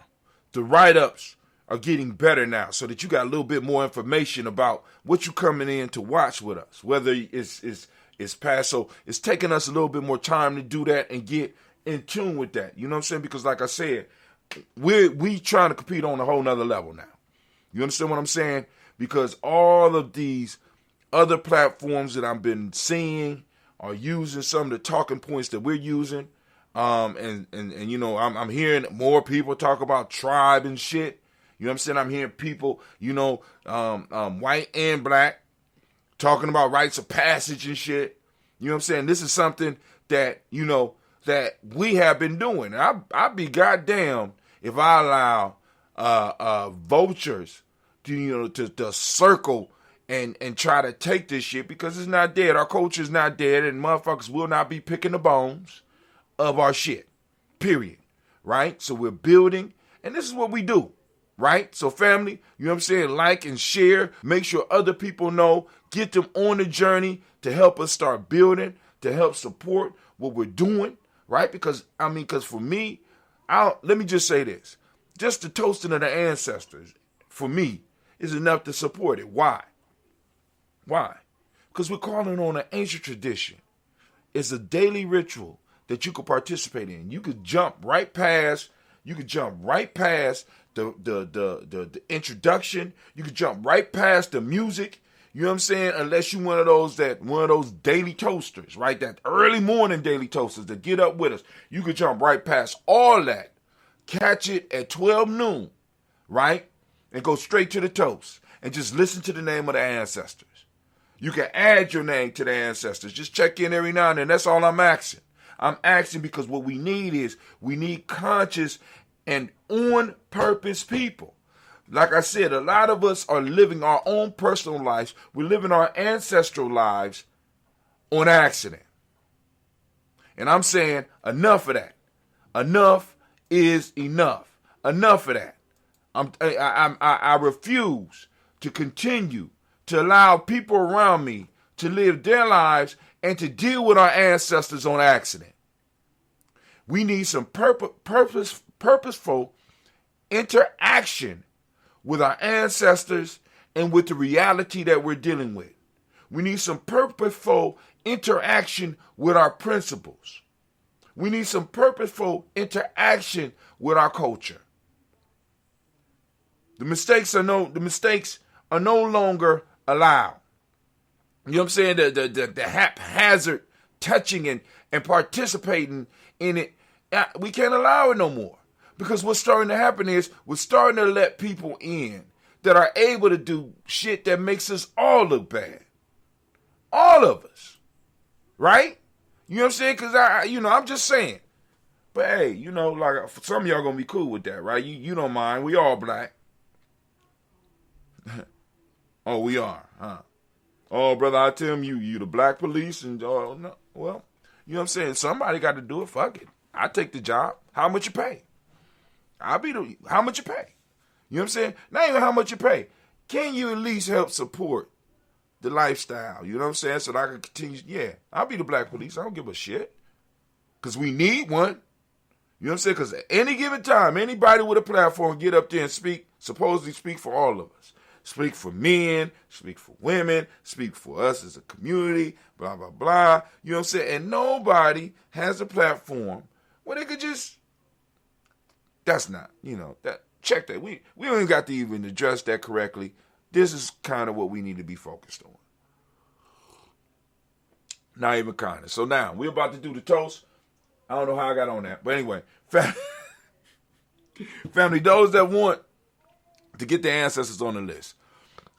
The write-ups are getting better now, so that you got a little bit more information about what you coming in to watch with us. Whether it's past, so it's taking us a little bit more time to do that and get in tune with that. You know what I'm saying? Because like I said, we trying to compete on a whole nother level now. You understand what I'm saying? Because all of these other platforms that I've been seeing are using some of the talking points that we're using. And you know, I'm hearing more people talk about tribe and shit. You know what I'm saying? I'm hearing people, you know, white and black talking about rites of passage and shit. You know what I'm saying? This is something that, you know, that we have been doing. I'd be goddamn if I allow vultures to circle and try to take this shit, because it's not dead. Our culture is not dead, and motherfuckers will not be picking the bones of our shit. Period. Right? So we're building, and this is what we do. Right? So family, you know what I'm saying? Like and share. Make sure other people know. Get them on the journey to help us start building, to help support what we're doing. Right? Because for me, let me just say this. Just the toasting of the ancestors, for me, is enough to support it. Why? Because we're calling on an ancient tradition. It's a daily ritual that you could participate in. You could jump right past the introduction. You could jump right past the music. You know what I'm saying? Unless you one of those daily toasters, right? That early morning daily toasters that get up with us. You could jump right past all that. Catch it at 12 noon, right? And go straight to the toast and just listen to the name of the ancestors. You can add your name to the ancestors. Just check in every now and then. That's all I'm asking. I'm asking because what we need conscious and on purpose people. Like I said, a lot of us are living our own personal lives. We're living our ancestral lives on accident. And I'm saying enough of that. Enough is enough. Enough of that. I refuse to continue to allow people around me to live their lives and to deal with our ancestors on accident. We need some purposeful interaction with our ancestors and with the reality that we're dealing with. We need some purposeful interaction with our principles. We need some purposeful interaction with our culture. The mistakes are no longer allowed. You know what I'm saying? The haphazard touching and participating in it, we can't allow it no more. Because what's starting to happen is we're starting to let people in that are able to do shit that makes us all look bad. All of us. Right? You know what I'm saying? Because I'm just saying. But hey, like some of y'all gonna be cool with that, right? You don't mind. We all black. Oh, we are, huh? Oh, brother, I tell him you the black police, and no, well, you know what I'm saying? Somebody got to do it. Fuck it. I take the job. How much you pay? How much you pay? You know what I'm saying? Not even how much you pay. Can you at least help support the lifestyle? You know what I'm saying? So that I can continue. Yeah, I'll be the black police. I don't give a shit. Because we need one. You know what I'm saying? Because at any given time, anybody with a platform get up there and supposedly speak for all of us. Speak for men, speak for women, speak for us as a community, blah, blah, blah. You know what I'm saying? And nobody has a platform where they could just, that's not, check that. We don't even got to even address that correctly. This is kind of what we need to be focused on. Not even kind of. So now, we're about to do the toast. I don't know how I got on that. But anyway, family, those that want to get their ancestors on the list,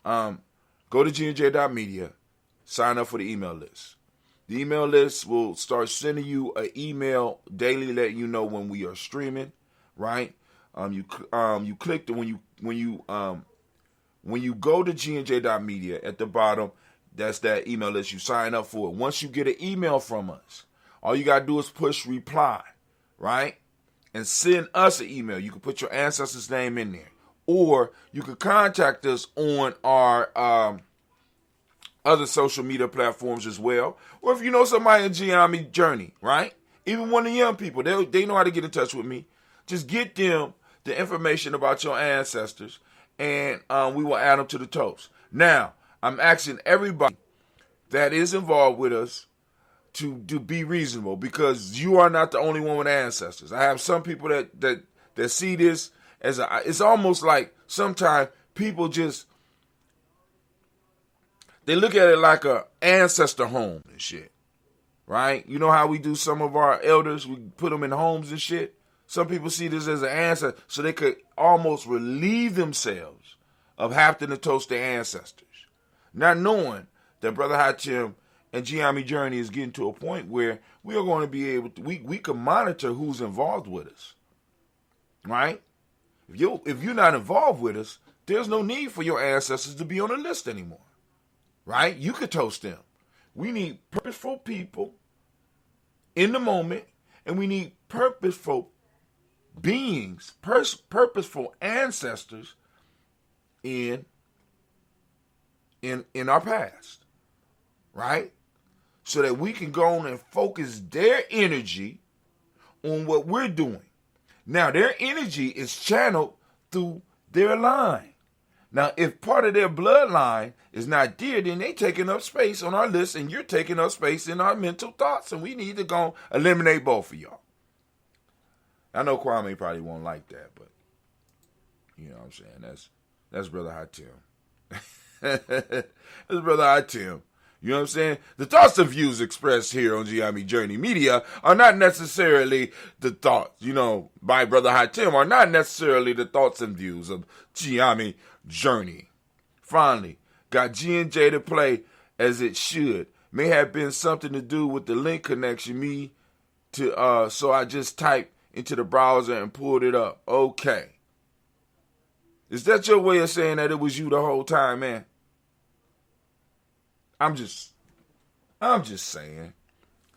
go to gnj.media, sign up for the email list. The email list will start sending you an email daily, letting you know when we are streaming. Right? You click the when you go to gnj.media at the bottom. That's that email list. You sign up for it. Once you get an email from us, all you got to do is push reply, right? And send us an email. You can put your ancestor's name in there. Or you can contact us on our other social media platforms as well. Or if you know somebody in Gye-Nyame journey, right? Even one of the young people, they know how to get in touch with me. Just get them the information about your ancestors, and we will add them to the toast. Now, I'm asking everybody that is involved with us to be reasonable, because you are not the only one with ancestors. I have some people that see this as it's almost like sometimes people they look at it like a ancestor home and shit, right? You know how we do some of our elders, we put them in homes and shit? Some people see this as an ancestor so they could almost relieve themselves of having to toast their ancestors. Not knowing that Brother Hatim and Gye-Nyame Journey is getting to a point where we are going to be able to, we can monitor who's involved with us, right? If you're not involved with us, there's no need for your ancestors to be on the list anymore, right? You could toast them. We need purposeful people in the moment, and we need purposeful beings, purposeful ancestors in our past, right? So that we can go on and focus their energy on what we're doing. Now, their energy is channeled through their line. Now, if part of their bloodline is not there, then they taking up space on our list, and you're taking up space in our mental thoughts, and we need to go eliminate both of y'all. I know Kwame probably won't like that, but you know what I'm saying? That's Brother Hatim. That's Brother Hatim. You know what I'm saying? The thoughts and views expressed here on Gye-Nyame Journey Media are not necessarily the thoughts, by Brother Hatim, are not necessarily the thoughts and views of Gye-Nyame Journey. Finally, got G&J to play as it should. May have been something to do with the link connection so I just typed into the browser and pulled it up. Okay. Is that your way of saying that it was you the whole time, man? I'm just saying.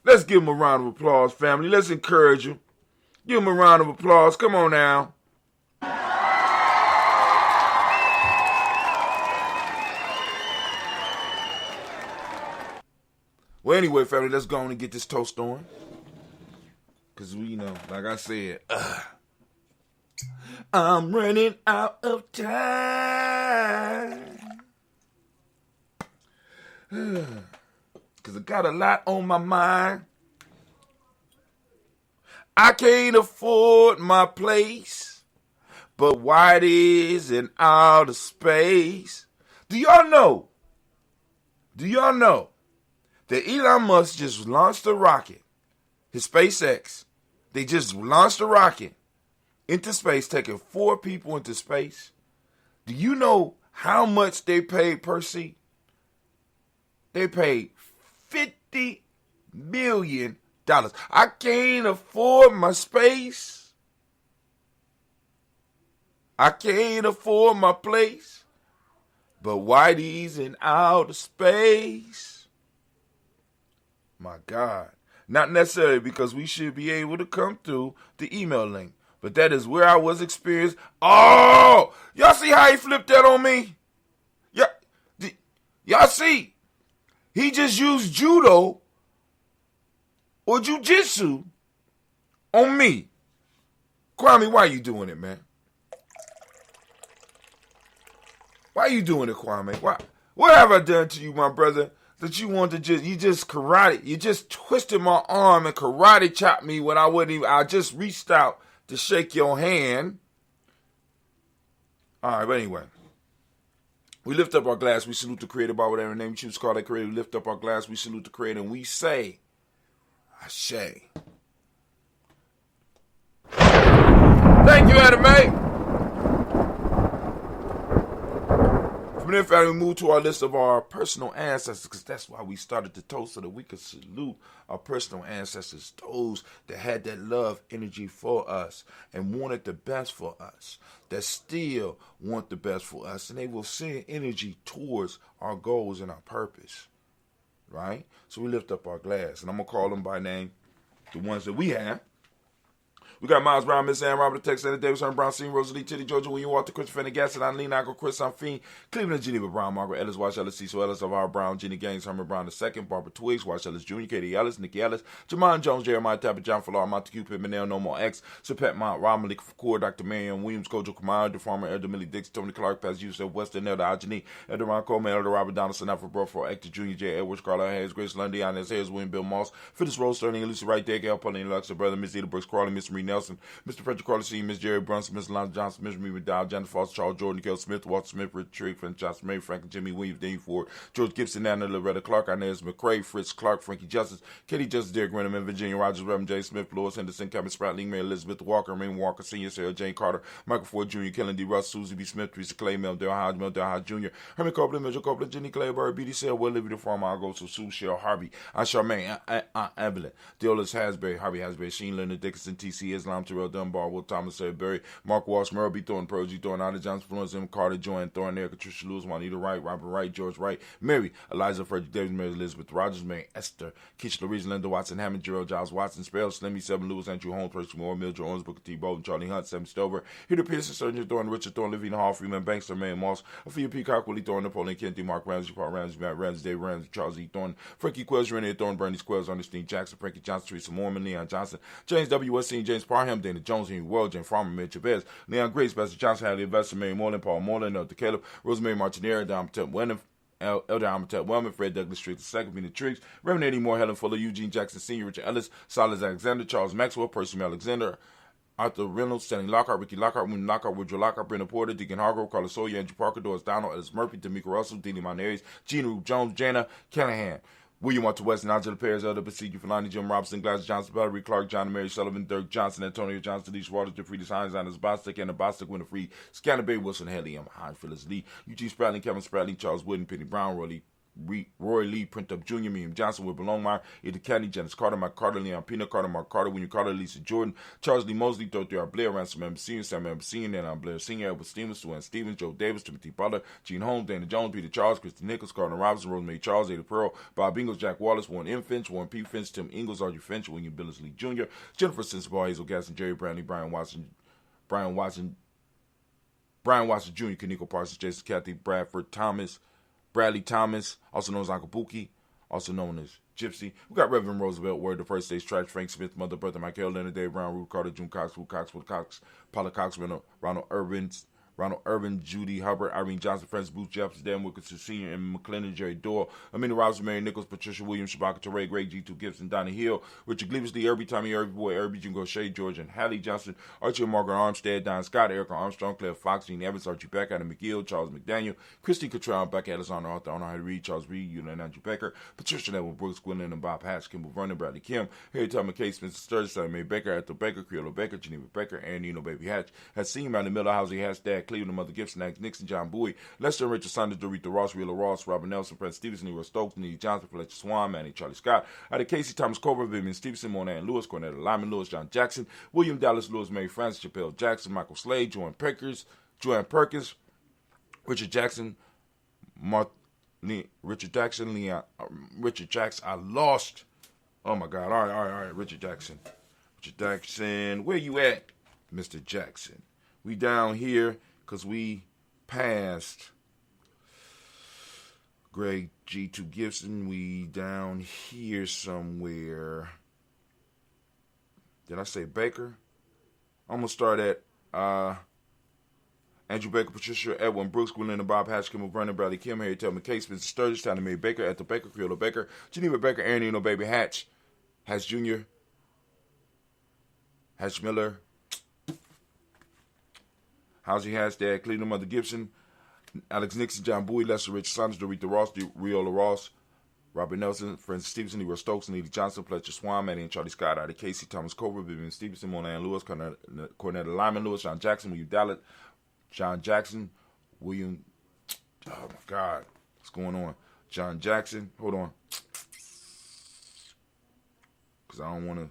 Let's give him a round of applause, family. Let's encourage him. Give him a round of applause. Come on now. Well, anyway, family, let's go on and get this toast on. Because we, like I said, I'm running out of time. Because I got a lot on my mind. I can't afford my place, but White is in outer space. Do y'all know that Elon Musk just launched a rocket, his SpaceX? They just launched a rocket into space, taking 4 people into space. Do you know how much they paid per seat? They paid $50 million. I can't afford my space. I can't afford my place. But Whitey's in outer space. My God. Not necessarily because we should be able to come through the email link, but that is where I was experienced. Oh, y'all see how he flipped that on me? Y'all see? He just used judo or jujitsu on me. Kwame, why you doing it, man? Why you doing it, Kwame? Why? What have I done to you, my brother, that you want to you just karate, you just twisted my arm and karate chopped me when I just reached out to shake your hand. All right, but anyway. We lift up our glass, we salute the Creator by whatever name you choose to call that Creator. We lift up our glass, we salute the Creator, and we say, Ashe. Thank you, Anime. From then finally we move to our list of our personal ancestors, because that's why we started the toast, so that we could salute our personal ancestors, those that had that love energy for us and wanted the best for us, that still want the best for us, and they will send energy towards our goals and our purpose, right? So we lift up our glass, and I'm going to call them by name, the ones that we have. We got Miles Brown, Miss Ann Robert, Texas, Anna Davis, Herman Brown, Senior, Rosalie, Titty, Georgia, William Walter, Christopher, Fanny Gasson, Eileen, Nagel, Chris, Fiend, Cleveland, Geneva Brown, Margaret Ellis, Wash Ellis, Cecil Ellis, Elvira Brown, Jenny Gaines, Herman Brown II, Barbara Twiggs, Wash Ellis Jr., Katie Ellis, Nikki Ellis, Jamon Jones, Jeremiah Tapper, John Fallar, Montague Pittman, No More X, Sapet Mount, Rob Malik Fakour, Dr. Marion Williams, Kojo Kamara, the farmer, Elder Millie Dix, Tony Clark, Paz Yusuf, Weston, Elder Ajani, Elder Ron Coleman, Elder Robert Donaldson, Alfred Broford, Actor Jr., J. Edwards, Carla Hayes, Grace Lundy, Inez Hayes, William Bill Moss, Phyllis Rose, Sterling, Lucy Wright, Dale Gale, Pauline Lux, Brother, Miss Eda Brooks, Crawley, Miss Marie Nelson, Mr. Frederick Carter, C. Miss Jerry Brunson, Miss Lana Johnson, Miss Marie McDowell, Jennifer Foster, Charles Jordan, Kel Smith, Walter Smith, Richard Trigg, Frank Johnson, Mary Franklin, Jimmy Williams, Daniel Ford, George Gibson, Anna Loretta Clark, Inez McCrae, Fritz Clark, Frankie Justice, Katie Justice, Derek Renneman, Virginia Rogers, Reverend J. Smith, Lois Henderson, Kevin Spratling, Mary Elizabeth Walker, Raymond Walker, Sr., Sarah Jane Carter, Michael Ford Jr., Kellen D. Russ, Susie B. Smith, Teresa Clay, Mel Del Hodge Jr., Herman Copeland, Mitchell Copeland, Jenny Clayburg, B.D. Sale, Will Livy, the Farmer, I go to Sue, Cheryl Harvey, Charmaine, Evelyn, Deolis Hasbury, Harvey Hasbury, Sheen Leonard Dickinson, T.C. Islam, Terrell Dunbar, Will Thomas, Berry, Mark Walsh, Merle B. Thornton, Pearl G. Thornton, Ida Johnson, Florence M. Carter, Joanne Thornton, Erica Tricia Lewis, Juanita Wright, Robert Wright, George Wright, Mary, Eliza Frederick Davis, Mary Elizabeth Rogers, Mary Esther, Keisha Louise, Linda Watson, Hammond, Gerald Giles Watson, Spell, Slimmy, 7 Lewis, Andrew Holmes, Percy Moore, Mildred Owens, Booker T. Bolton, Charlie Hunt, Sam Stover, Peter Pearson, Sergeant Thornton, Richard Thornton, Livina Hall, Freeman Banks, May Moss, Afia Peacock, Willie Thornton, Napoleon Kennedy, Mark Ramsey, Paul Ramsey, Matt Ramsey, Dave Ramsey, Charles E. Thornton, Frankie Quells, Renee Thornton, Bernie Squells, Ernestine Jackson, Frankie Johnson, Teresa Mormon, Leon Johnson, James W. Weston, James Parham, Dana Jones, Henry World, Jane Farmer, Mitch Chavez, Leon Grace, Pastor Johnson, Hadley Investor, Mary Moreland, Paul Moreland, Elder Caleb, Rosemary Martinera, Don Patel, Wenham, Elder Amatep Wellman, Fred Douglas Street II, Vina Triggs, Reverend Eddie Moore, Helen Fuller, Eugene Jackson Sr., Richard Ellis, Silas Alexander, Charles Maxwell, Percy Alexander, Arthur Reynolds, Stanley Lockhart, Ricky Lockhart, William Lockhart, Woodrow Lockhart, Brenda Porter, Deacon Hargrove, Carlos Sawyer, Andrew Parker, Doris Donald, Ellis Murphy, Tamika Russell, Deanie Monares, Gina Rube Jones, Jana Callahan, William Walter Weston, Angela Perez, Elder Basigu Falani, Jim Robinson, Gladys Johnson, Valerie Clark, John and Mary Sullivan, Dirk Johnson, Antonio Johnson, Denise Waters, Jeffrey Hines, Anders Bostic, Anna Bostic, Winifred, Scanner Bay, Wilson, Haley, M. Hines, Phyllis Lee, Eugene Spratling, Kevin Spratling, Charles Wooden, Penny Brown, Roy Lee, Print Up Jr., Miriam Johnson, Wilbur Longmire, Ida Caddy, Janice Carter, Mike Carter, Leon Pina Carter, Mark Carter, William Carter, Lisa Jordan, Charles Lee Mosley, Dorothy R. Blair, Ransom M. Sr., Sam M. Sr., and Blair Sr., Edward Stevens, Suan Stevens, Joe Davis, Timothy Butler, Gene Holmes, Dana Jones, Peter Charles, Christy Nichols, Carter Robinson, Rosemary Charles, Ada Pearl, Bob Ingles, Jack Wallace, Warren M. Finch, Warren P. Finch, Tim Ingles, Archie Finch, William Billingsley Jr., Jennifer Sensible, Hazel Gasson, Jerry Brantley, Brian Watson Jr., Kaniko Parsons, Jason Cathy, Bradley Thomas, also known as Uncle Pookie, also known as Gypsy. We got Reverend Roosevelt Word, the First Stage Trash, Frank Smith, Mother, Brother, Michael Leonard, Dave Brown, Ruth Carter, June Cox, Will Cox, Paula Cox, Ronald Urban, Judy Hubbard, Irene Johnson, Francis Booth, Jefferson, Dan Wilkinson Sr., and McClendon, Jerry Doyle, Amina Robinson, Mary Nichols, Patricia Williams, Shabaka Teray, Greg G2 Gibson, Donnie Hill, Richard Gleaves, Lee Irby, Tommy Irby Boy, Irby, Jingo Shea, George and Hallie Johnson, Archie and Margaret Armstead, Don Scott, Erica Armstrong, Claire Fox, Gene Evans, Archie Beck, Adam McGill, Charles McDaniel, Christy Cottrell, Beck Ellis, Arthur, Henry Reed, Charles Reed, Eulene Andrew Becker, Patricia Neville Brooks, Gwendolyn and Bob Hatch, Kimball Vernon, Bradley Kim, Harry Tubman Case, Spencer Sturgis, Sally Mae Baker, Ethel Baker, Creola Baker, Geneva Baker, Aaron Nino Baby Hatch, has seen Randy Miller, Housey Hatch, Dad Cleveland, Mother Gibson, Nixon, John Bowie, Lester Richard Saunders, Dorita Ross, Wheeler Ross, Robert Nelson, Fred Stevenson, Nero Stokes, Needy Johnson, Fletcher Swan, Manny Charlie Scott, Ada Casey, Thomas Cobra, Vivian Stevenson, Mona Ann Lewis, Cornetta Lyman Lewis, John Jackson, William Dallas Lewis, Mary Francis, Chappelle Jackson, Michael Slade, Joanne Perkins, Richard Jackson, Richard Jackson, I lost. Oh my God. All right. Richard Jackson, where you at, Mr. Jackson? We down here because we passed Greg G2 Gibson. We down here somewhere. Did I say Baker? I'm going to start at Andrew Baker, Patricia, Edwin Brooks, Gwendolyn, Bob Hatch, Kimball Vernon, Bradley Kim, Harry Tubman Case, Spencer Sturgis, Tony Mae Baker, Ethel Baker, Creola Baker, Geneva Baker, Aaron Eno Baby Hatch Jr., Hatch Miller, Housey Hatch, Dad Cleveland, Mother Gibson, Alex Nixon, John Bowie, Lester Richard Saunders, Dorita Ross, Riola Ross, Robert Nelson, Francis Stevenson, Nero Stokes, Needy Johnson, Fletcher Swan, Manny and Charlie Scott, Ida Casey, Thomas Cobra, Vivian Stevenson, Mona Ann Lewis, Cornetta Lyman Lewis, John Jackson, William Dallas, John Jackson, William Oh, my God. What's going on? John Jackson. Hold on. Because I don't want to.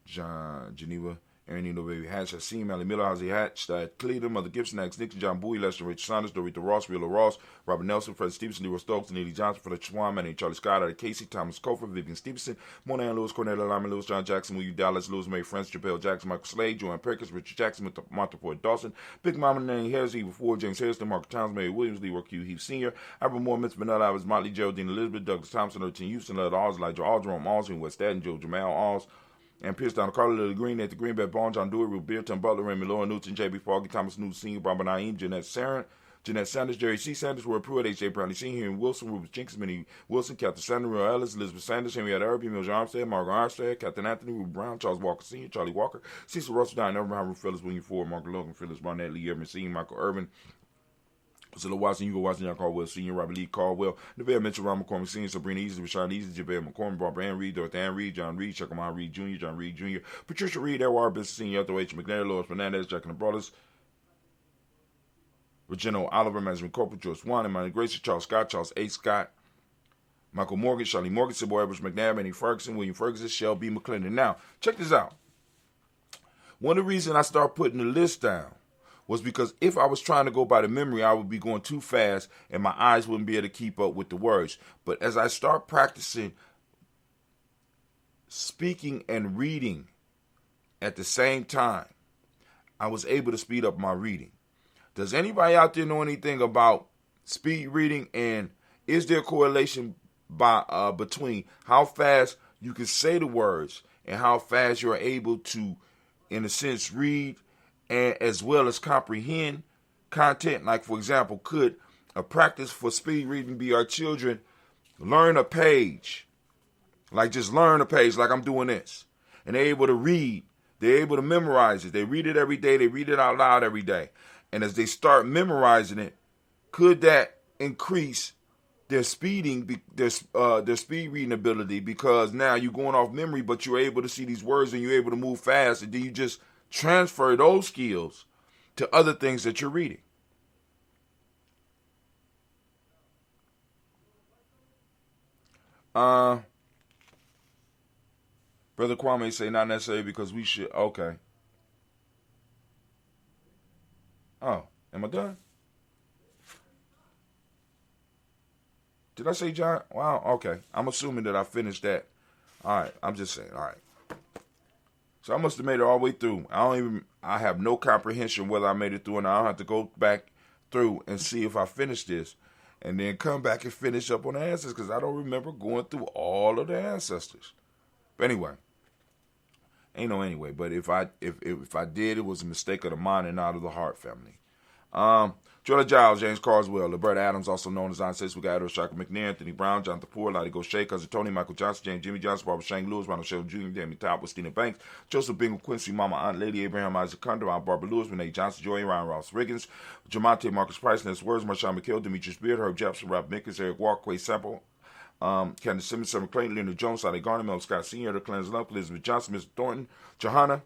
John Geneva. Aaron Nino, Baby Hatch, Hasim, Ali Miller, Ozzy Hatch, Cleveland, Mother Gibson, X Nixon, John Bowie, Lester Rich Saunders, Dorita Ross, Wheeler Ross, Robert Nelson, Fred Stevenson, Leroy Stokes, Neely Johnson, Fred Schwan, Manny Charlie Scott, Ada Casey, Thomas Cofer, Vivian Stevenson, Mona Ann Lewis, Cornell Lyman Lewis, John Jackson, William Dallas, Lewis Mary French, Jabel Jackson, Michael Slade, Joanne Perkins, Richard Jackson, Martha Ford Dawson, Big Mama Nanny Harris, Eva Ford, James Harrison, Mark Towns, Mary Williams, Leroy Q. Heath Sr., Albert Moore, Mitch Vanilla, Ives, Motley, Geraldine Elizabeth, Douglas Thompson, 13 Houston, Led Alls, Elijah All, Jerome Alls, West Staten, Joe Jamal Alls, and Pierce Down Carla Lily Green, Nathan Greenback, Bond, John Dewey, Ruth Beerton, Butler, Raymond Laura Newton, J.B. Foggy, Thomas Newton Sr., Barbara Naeem, Jeanette Sanders, Jerry C. Sanders, Roy Pruitt, H.J. Brownie Sr., Henry Wilson, Rufus Jenkins, Minnie Wilson, Captain Sandra, Roy Ellis, Elizabeth Sanders, Henrietta Irby, Mills Armstead, Margaret Armstead, Captain Anthony, Ruth Brown, Charles Walker Sr., Charlie Walker, Cecil Russell, Diane Irvine, Ruth Phillips, William Ford, Margaret Logan, Phyllis Barnett, Lee Irvin Sr., Michael Irvin, Zilla Watson, Hugo Watson, John Caldwell Sr., Robert Lee Caldwell, Neville Mitchell, Ron McCormick Sr., Sabrina Easy, Rashawn Easy, JaVale McCormick, Barbara Ann Reed, Dorothy Ann Reed, John Reed, Chuckamon Reed Jr., John Reed Jr., Patricia Reed, Edward Business Sr., Ethel H. McNair, Lois Fernandez, Jack and the Brothers, Regina Oliver, Management Corporal, George Swan, Emmanuel Gracie, Charles Scott, Charles A. Scott, Michael Morgan, Charlie Morgan, Sybil Edwards McNabb, Annie Ferguson, William Ferguson, Shell B. McClendon. Now, check this out. One of the reasons I started putting the list down was because if I was trying to go by the memory, I would be going too fast and my eyes wouldn't be able to keep up with the words. But as I start practicing speaking and reading at the same time, I was able to speed up my reading. Does anybody out there know anything about speed reading, and is there a correlation between how fast you can say the words and how fast you're able to, in a sense, read and as well as comprehend content? Like, for example, could a practice for speed reading be our children learn a page? Like, just learn a page like I'm doing this. And they're able to read. They're able to memorize it. They read it every day. They read it out loud every day. And as they start memorizing it, could that increase their speed reading ability? Because now you're going off memory, but you're able to see these words and you're able to move fast. And then you just transfer those skills to other things that you're reading. Brother Kwame say not necessarily because we should. Okay. Oh, am I done? Did I say John? Wow, okay. I'm assuming that I finished that. All right, I'm just saying. All right. So I must have made it all the way through. I have no comprehension whether I made it through, and I'll have to go back through and see if I finished this, and then come back and finish up on the answers, because I don't remember going through all of the ancestors. But anyway, ain't no anyway. But if I did, it was a mistake of the mind and not of the heart, family. Jordan Giles, James Carswell, Liberta Adams, also known as Ancestors. We got Edward Shaka McNair, Anthony Brown, Jonathan Poor, Lottie Gaucher, Cousin Tony, Michael Johnson, James Jimmy Johnson, Barbara Shane Lewis, Ronald Shell Jr., Danny Top, Christina Banks, Joseph Bingham Quincy, Mama Aunt Lady, Abraham Isaac Condor, Aunt Barbara Lewis, Renee Johnson, Joy, Ryan Ross Riggins, Jamonte Marcus Price, Ness Words, Marshawn McHale, Demetrius Beard, Herb Jepson, Rob Mickens, Eric Walker, Quay Sample, Candace Simmons, Summer Clayton, Leonard Jones, Sally Garner, Mel Scott Sr., the Clarence Lump, Elizabeth Johnson, Mr. Thornton, Johanna,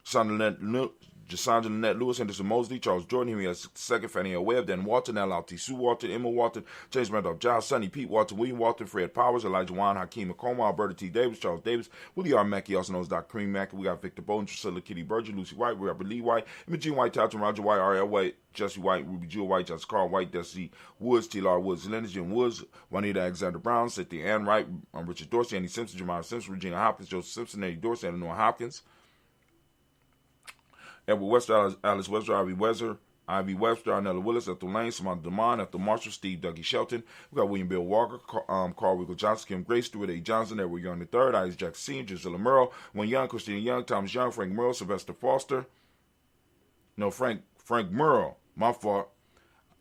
Jasandra Lynette Lewis, Henderson Mosley, Charles Jordan, Henry S. II, Fannie L. Webb, Dan Walton, L.L.T. Sue Walton, Emma Walton, James Randolph Giles, Sonny Pete Walton, William Walton, Fred Powers, Elijah Wan, Hakeem McCormick, Alberta T. Davis, Charles Davis, Willie R. Mackey, also known as Dr. Cream Mackey. We got Victor Bowden, Priscilla Kitty Berger, Lucy White, Robert Lee White, Imogene White, Talton, Roger White, R.L. White, Jesse White, Ruby Jewel White, Justin Carl White, Desi Woods, T.L.R. Woods, Lennon, Jim Woods, Juanita Alexander Brown, Cynthia Ann Wright, Richard Dorsey, Andy Simpson, Jemima Simpson, Regina Hopkins, Joseph Simpson, Eddie Dorsey, Eleanor Hopkins, Edward Webster, Alice Webster, Ivy Webster, Arnella Willis, Ethel Lane, Samantha DeMond, Ethel Marshall, Steve Dougie Shelton. We got William Bill Walker, Carl Wiggle Johnson, Kim Grace, Stuart A. Johnson, Edward Young III, Isaac Jackson Sr., Gisela Merle, Wayne Young, Christina Young, Thomas Young, Frank Merle, Sylvester Foster. No, Frank Merle. My fault.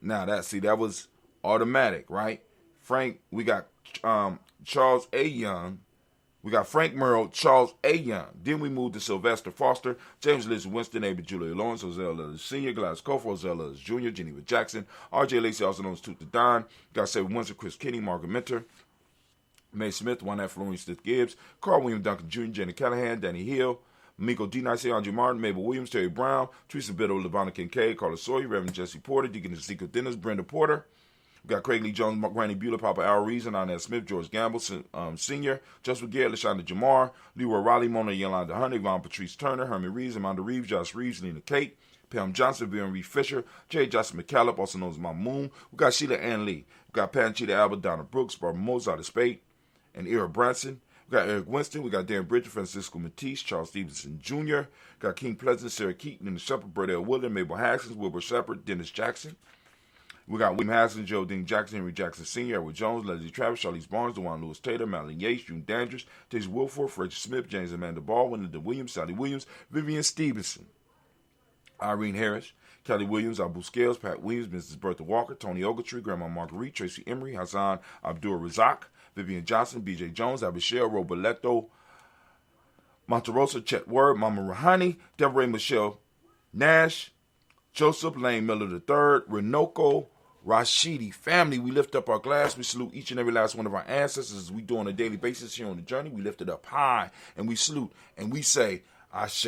Now that was automatic, right? Frank, we got Charles A. Young. We got Frank Merle, Charles A. Young. Then we moved to Sylvester Foster, James Liz Winston, Abel Julia Lawrence, Jose Ellis Sr., Gladys Kofor, Jose Ellis Jr., Geneva Jackson, R.J. Lacey, also known as Toot the Don. Got Sarah Winston, Chris Kinney, Margaret Minter, May Smith, Juanette Florence Smith Gibbs, Carl William Duncan Jr., Jenny Callahan, Danny Hill, Miko D. Nice, Andrew Martin, Mabel Williams, Terry Brown, Teresa Biddle, Lavonna Kincaid, Carla Sawyer, Reverend Jesse Porter, Deacon Ezekiel Dennis, Brenda Porter. We got Craig Lee Jones, Granny Bueller, Papa Al Reason, Inez Smith, George Gamble, Sr., Joshua Garrett, LaShonda Jamar, Leroy Riley, Mona Yolanda Hunter, Yvonne Patrice Turner, Herman Reeves, Amanda Reeves, Josh Reeves, Lena Kate, Pam Johnson, Vivian Reed Fisher, J. Johnson McCallum, also known as My Moon. We got Sheila Ann Lee. We got Panchita Albert, Donna Brooks, Barbara Mozart of Spade, and Ira Branson. We got Eric Winston. We got Dan Bridger, Francisco Matisse, Charles Stevenson Jr. Got King Pleasant, Sarah Keaton, and the Shepherd, Burdell Woodland, Mabel Haskins, Wilbur Shepard, Dennis Jackson. We got William Haskins, Joe Dean Jackson, Henry Jackson Sr., Edward Jones, Leslie Travis, Charlize Barnes, DeJuan Lewis Taylor, Madeline Yates, June Dandridge, Daisy Wilford, Frederick Smith, James Amanda Baldwin, Linda Williams, Sally Williams, Vivian Stevenson, Irene Harris, Kelly Williams, Abu Scales, Pat Williams, Mrs. Bertha Walker, Tony Ogletree, Grandma Marguerite, Tracy Emery, Hassan Abdul Razak, Vivian Johnson, B.J. Jones, Abishel Roboleto, Monterosa, Chet Word, Mama Rahani, Deborah Michelle Nash, Joseph Lane Miller III, Renoko Rashidi. Family, we lift up our glass. We salute each and every last one of our ancestors as we do on a daily basis here on the journey. We lift it up high and we salute and we say, Ashe.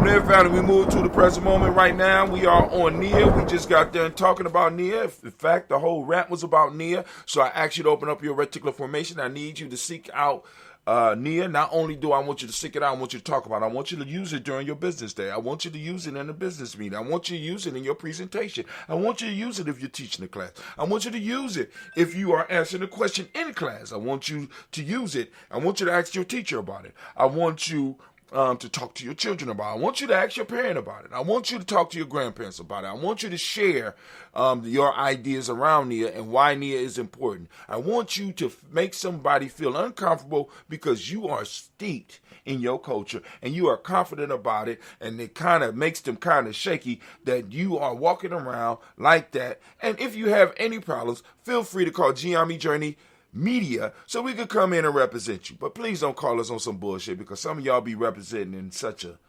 There, family, we move to the present moment right now. We are on Nia. We just got done talking about Nia. In fact, the whole rant was about Nia. So I asked you to open up your reticular formation. I need you to seek out Nia. Not only do I want you to seek it out, I want you to talk about it. I want you to use it during your business day. I want you to use it in a business meeting. I want you to use it in your presentation. I want you to use it if you're teaching a class. I want you to use it if you are answering a question in class. I want you to use it. I want you to ask your teacher about it. I want you to talk to your children about it. I want you to ask your parent about it. I want you to talk to your grandparents about it. I want you to share your ideas around Nia and why Nia is important. I want you to make somebody feel uncomfortable because you are steeped in your culture and you are confident about it, and it kind of makes them kind of shaky that you are walking around like that. And if you have any problems, feel free to call Gye-Nyame Journey Media so we could come in and represent you. But please don't call us on some bullshit, because some of y'all be representing in such a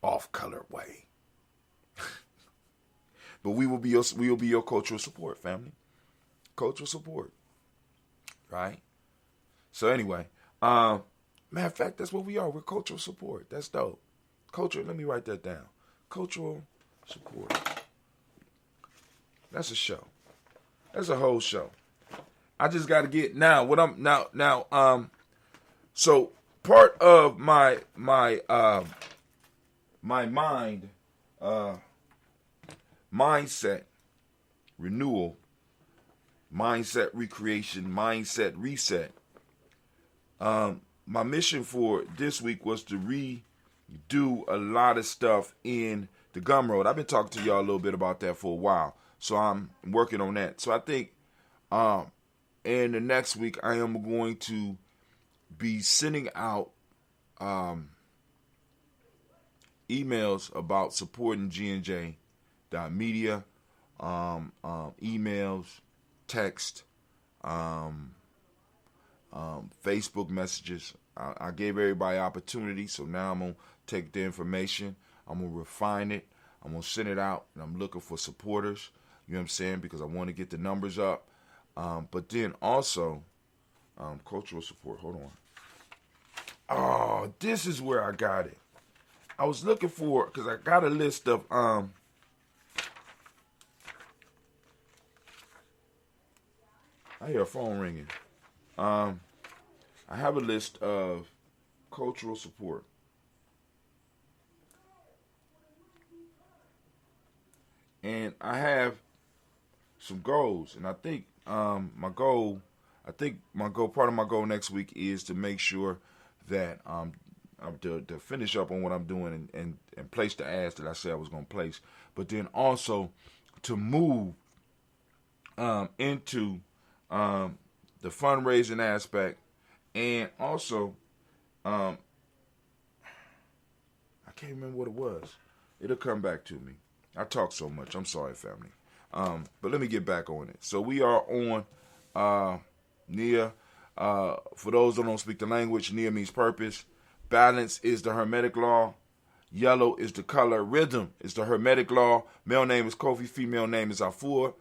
off-color way. But we will be your cultural support, family. Cultural support. Right? So anyway, matter of fact, that's what we are. We're cultural support. That's dope. Cultural, let me write that down. Cultural support. That's a show. That's a whole show. I just got to get now. What I'm now. So part of my mind, mindset renewal, mindset recreation, mindset reset. My mission for this week was to redo a lot of stuff in the Gumroad. I've been talking to y'all a little bit about that for a while, so I'm working on that. So I think, in the next week, I am going to be sending out emails about supporting GNJ.media, emails, text, Facebook messages. I gave everybody opportunity, so now I'm going to take the information, I'm going to refine it, I'm going to send it out, and I'm looking for supporters, you know what I'm saying, because I want to get the numbers up. But then also, cultural support. Hold on. Oh, this is where I got it. I was looking for, because I got a list of, I hear a phone ringing. I have a list of cultural support. And I have some goals, and I think part of my goal next week is to make sure that to finish up on what I'm doing and place the ads that I said I was going to place, but then also to move into the fundraising aspect, and also I can't remember what it was. It'll come back to me. I talk so much. I'm sorry, family. But let me get back on it. So we are on Nia. For those who don't speak the language, Nia means purpose. Balance is the Hermetic law. Yellow is the color. Rhythm is the Hermetic law. Male name is Kofi. Female name is Afua.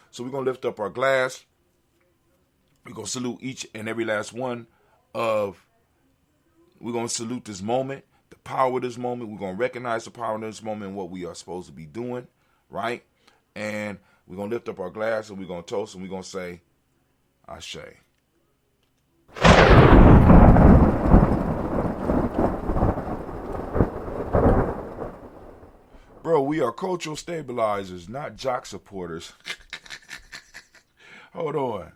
So we're going to lift up our glass. We're going to salute each and every last one of, we're going to salute this moment, the power of this moment. We're going to recognize the power of this moment and what we are supposed to be doing, right? And we're going to lift up our glass and we're going to toast and we're going to say, Ashe. Bro, we are cultural stabilizers, not jock supporters. Hold on.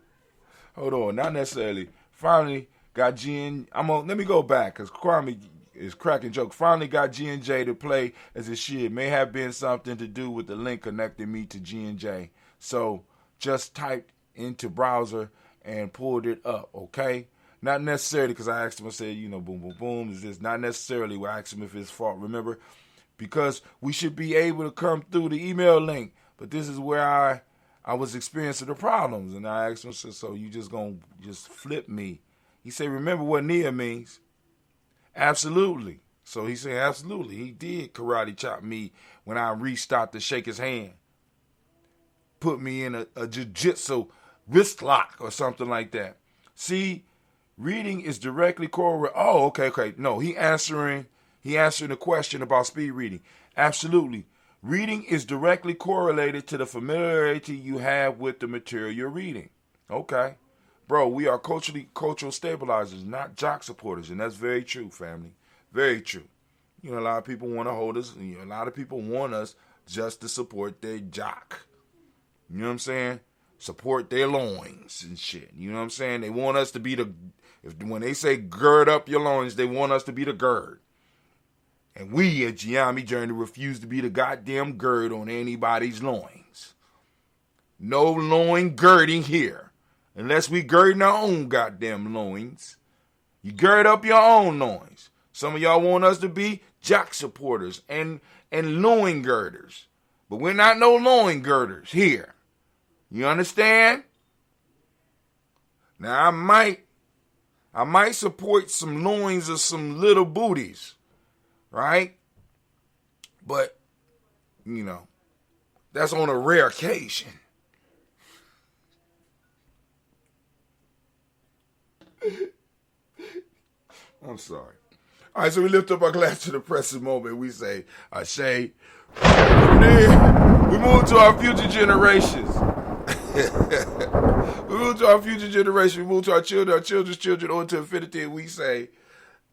Not necessarily. Finally got let me go back because Kwame is cracking joke. Finally got G&J to play as it should. May have been something to do with the link connecting me to G&J. So just typed into browser and pulled it up, okay? Not necessarily because I asked him, I said, boom, boom, boom. Is this not necessarily where I asked him if it's fault, remember? Because we should be able to come through the email link. But this is where I was experiencing the problems. And I asked him, so you just going to just flip me? He said, remember what Nia means? Absolutely. So he said, absolutely. He did karate chop me when I reached out to shake his hand. Put me in a jiu-jitsu wrist lock or something like that. See, reading is directly correlated. Oh, okay. No, he answering the question about speed reading. Absolutely. Reading is directly correlated to the familiarity you have with the material you're reading. Okay. Bro, we are cultural stabilizers, not jock supporters. And that's very true, family. Very true. A lot of people want to hold us. A lot of people want us just to support their jock. You know what I'm saying? Support their loins and shit. You know what I'm saying? They want us to be when they say gird up your loins, they want us to be the gird. And we at Gye-Nyame Journey refuse to be the goddamn gird on anybody's loins. No loin girding here. Unless we girding our own goddamn loins. You gird up your own loins. Some of y'all want us to be jock supporters and loin girders. But we're not no loin girders here. You understand? Now I might support some loins or some little booties. Right? But, that's on a rare occasion. I'm sorry. All right, so we lift up our glass to the present moment. We say, Ashe. From there, we move to our future generations. We move to our future generation. We move to our children's children, on to infinity, and we say,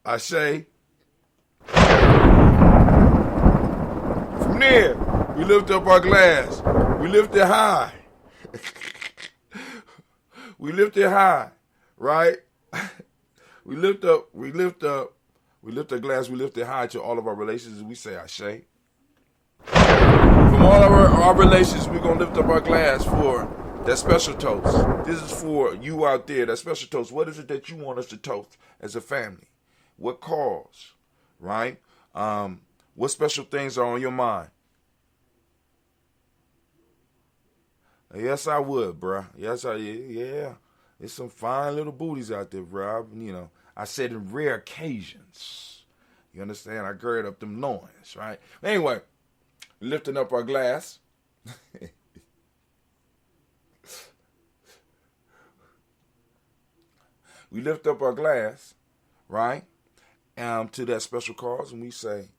Ashe. From there, we lift up our glass. We lift it high. We lift it high, right? We lift our glass, we lift it high to all of our relations, and we say Ashe. From all of our relations, we're going to lift up our glass for that special toast. This is for you out there, that special toast. What is it that you want us to toast as a family? What cause, right? What special things are on your mind? Yes, I would, bruh. Yeah. There's some fine little booties out there, bruh. I said in rare occasions. You understand? I gird up them loins, right? Anyway, lifting up our glass. We lift up our glass, right? To that special cause, and we say,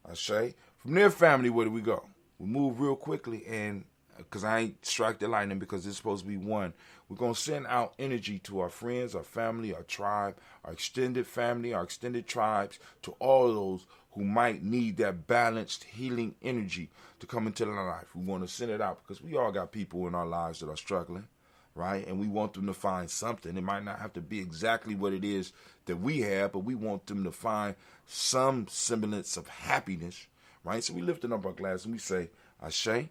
Ashe. From their family, where do we go? We move real quickly, and because I ain't strike the lightning because it's supposed to be one. We're going to send out energy to our friends, our family, our tribe, our extended family, our extended tribes, to all those who might need that balanced healing energy to come into their life. We want to send it out because we all got people in our lives that are struggling, right? And we want them to find something. It might not have to be exactly what it is that we have, but we want them to find some semblance of happiness, right? So we lifting up our glass and we say, Ashe.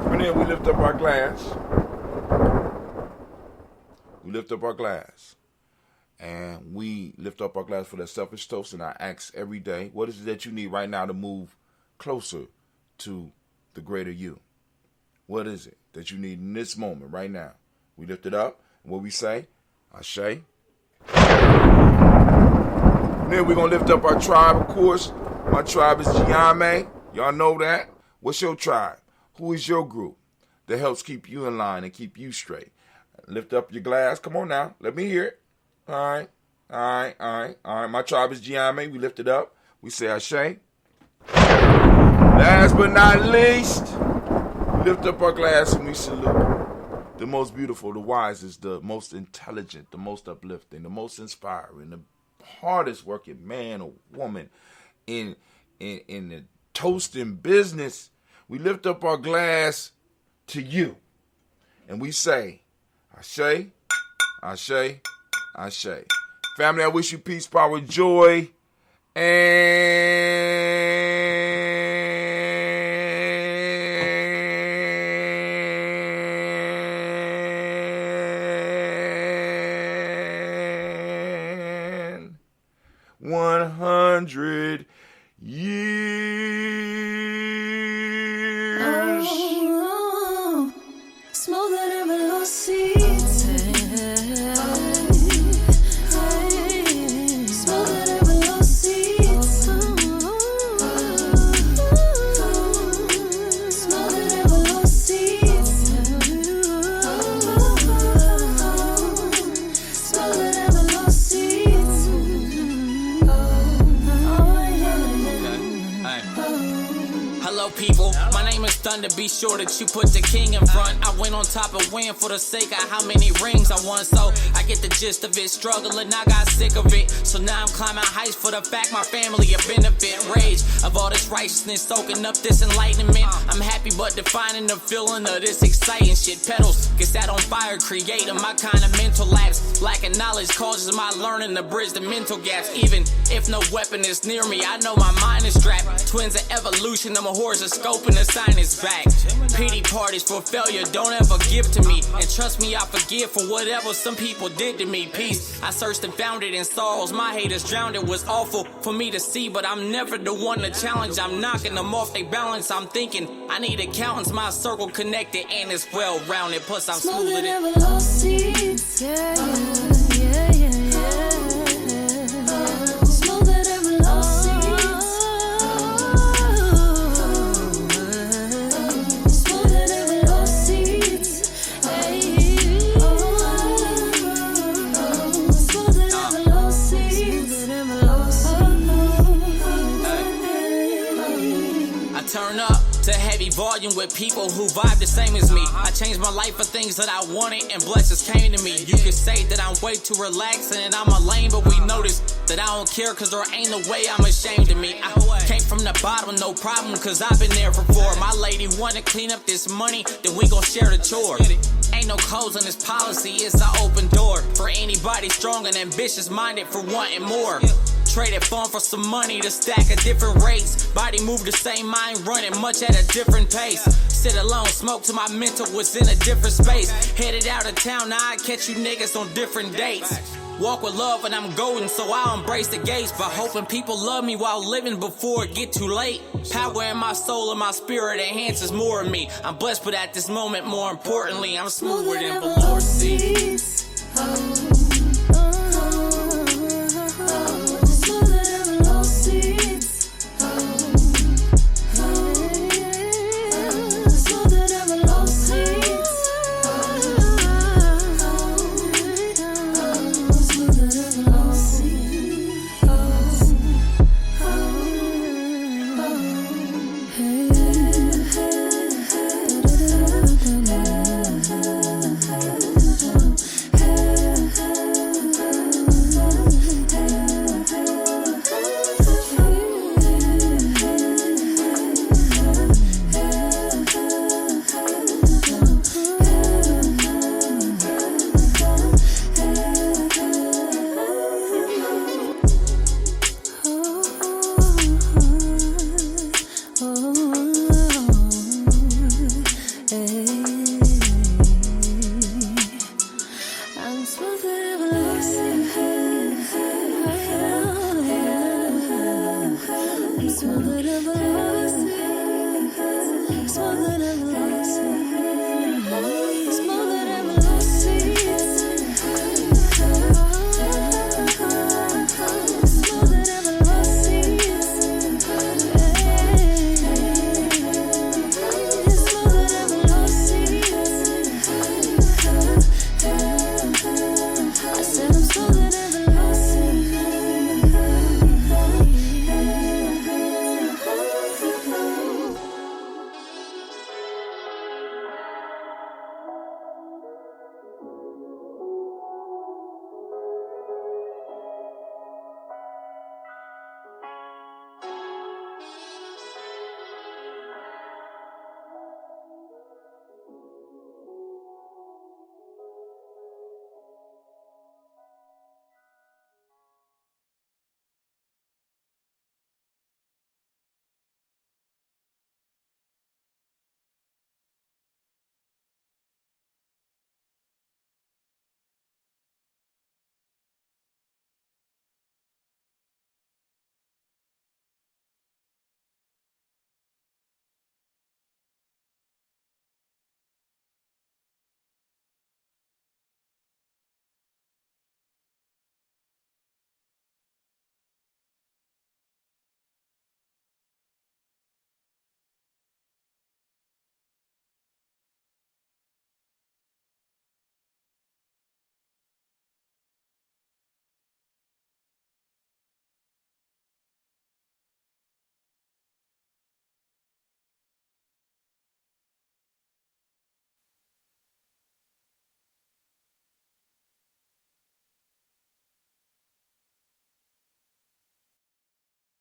And then we lift up our glass. We lift up our glass. And we lift up our glass for that selfish toast. And I ask every day, what is it that you need right now to move closer to the greater you? What is it that you need in this moment right now? We lift it up. And what we say, Ashe. And then we're going to lift up our tribe, of course. My tribe is Gye-Nyame. Y'all know that. What's your tribe? Who is your group that helps keep you in line and keep you straight. Lift up your glass. Come on now. Let me hear it. All right. All right. All right. All right. My tribe is Gye-Nyame. We lift it up. We say Ashe. Last but not least, we lift up our glass and we salute the most beautiful, the wisest, the most intelligent, the most uplifting, the most inspiring, the hardest working man or woman in the toasting business. We lift up our glass to you and we say, Ashe, Ashe, Ashe. Family, I wish you peace, power, joy, and 100 years. Oh, smoother than below seats. Smoother than below seats. Smoother than below seats. Smoother than below seats. Hello, people. My name is Thunder. Be sure that you put the king in front. I went on top and win for the sake of how many rings I won. So I get the gist of it. Struggling, I got sick of it. So now I'm climbing heights for the fact my family a benefit. Rage of all this righteousness, soaking up this enlightenment. I'm happy but defining the feeling of this exciting shit. Pedals get set on fire, creating my kind of mental lapse. Lacking knowledge causes my learning to bridge the mental gaps. Even if no weapon is near me, I know my mind is strapped. Twins of evolution, I'm a horse, a scope, and a sign is back. Pity parties for failure, don't ever give to me. And trust me, I forgive for whatever some people did to me. Peace, I searched and found it in sorrows. My haters drowned, it was awful for me to see, but I'm never the one to challenge. I'm knocking them off they balance. I'm thinking I need accountants, my circle connected and it's well rounded. Plus I'm Smoother smoother than than below seats. Yeah, yeah, yeah, yeah. Smoother than below seats. Smoother than below seats. Hey. Smoother than below seats. I turn up to heavy volume with people who vibe the same as me. I changed my life for things that I wanted and blessings came to me. You could say that I'm way too relaxed and I'm a lame, but we notice that I don't care cause there ain't no way I'm ashamed of me. I came from the bottom, no problem, cause I've been there before. My lady wanna clean up this money, then we gon' share the chore. Ain't no codes on this policy, it's an open door for anybody strong and ambitious minded for wanting more. Traded fun for some money to stack at different rates. Body move the same, mind running much at a different pace. Sit alone, smoke till my mental was in a different space. Headed out of town, now I catch you niggas on different dates. Walk with love and I'm golden, so I'll embrace the gates. But hoping people love me while living before it get too late. Power in my soul and my spirit enhances more of me. I'm blessed, but at this moment, more importantly, I'm smoother than below seats. Smoother than below seats. Smoother than below seats. Smoother than below I'm smoother than below seats. I'm smoother than below seats. Smoother than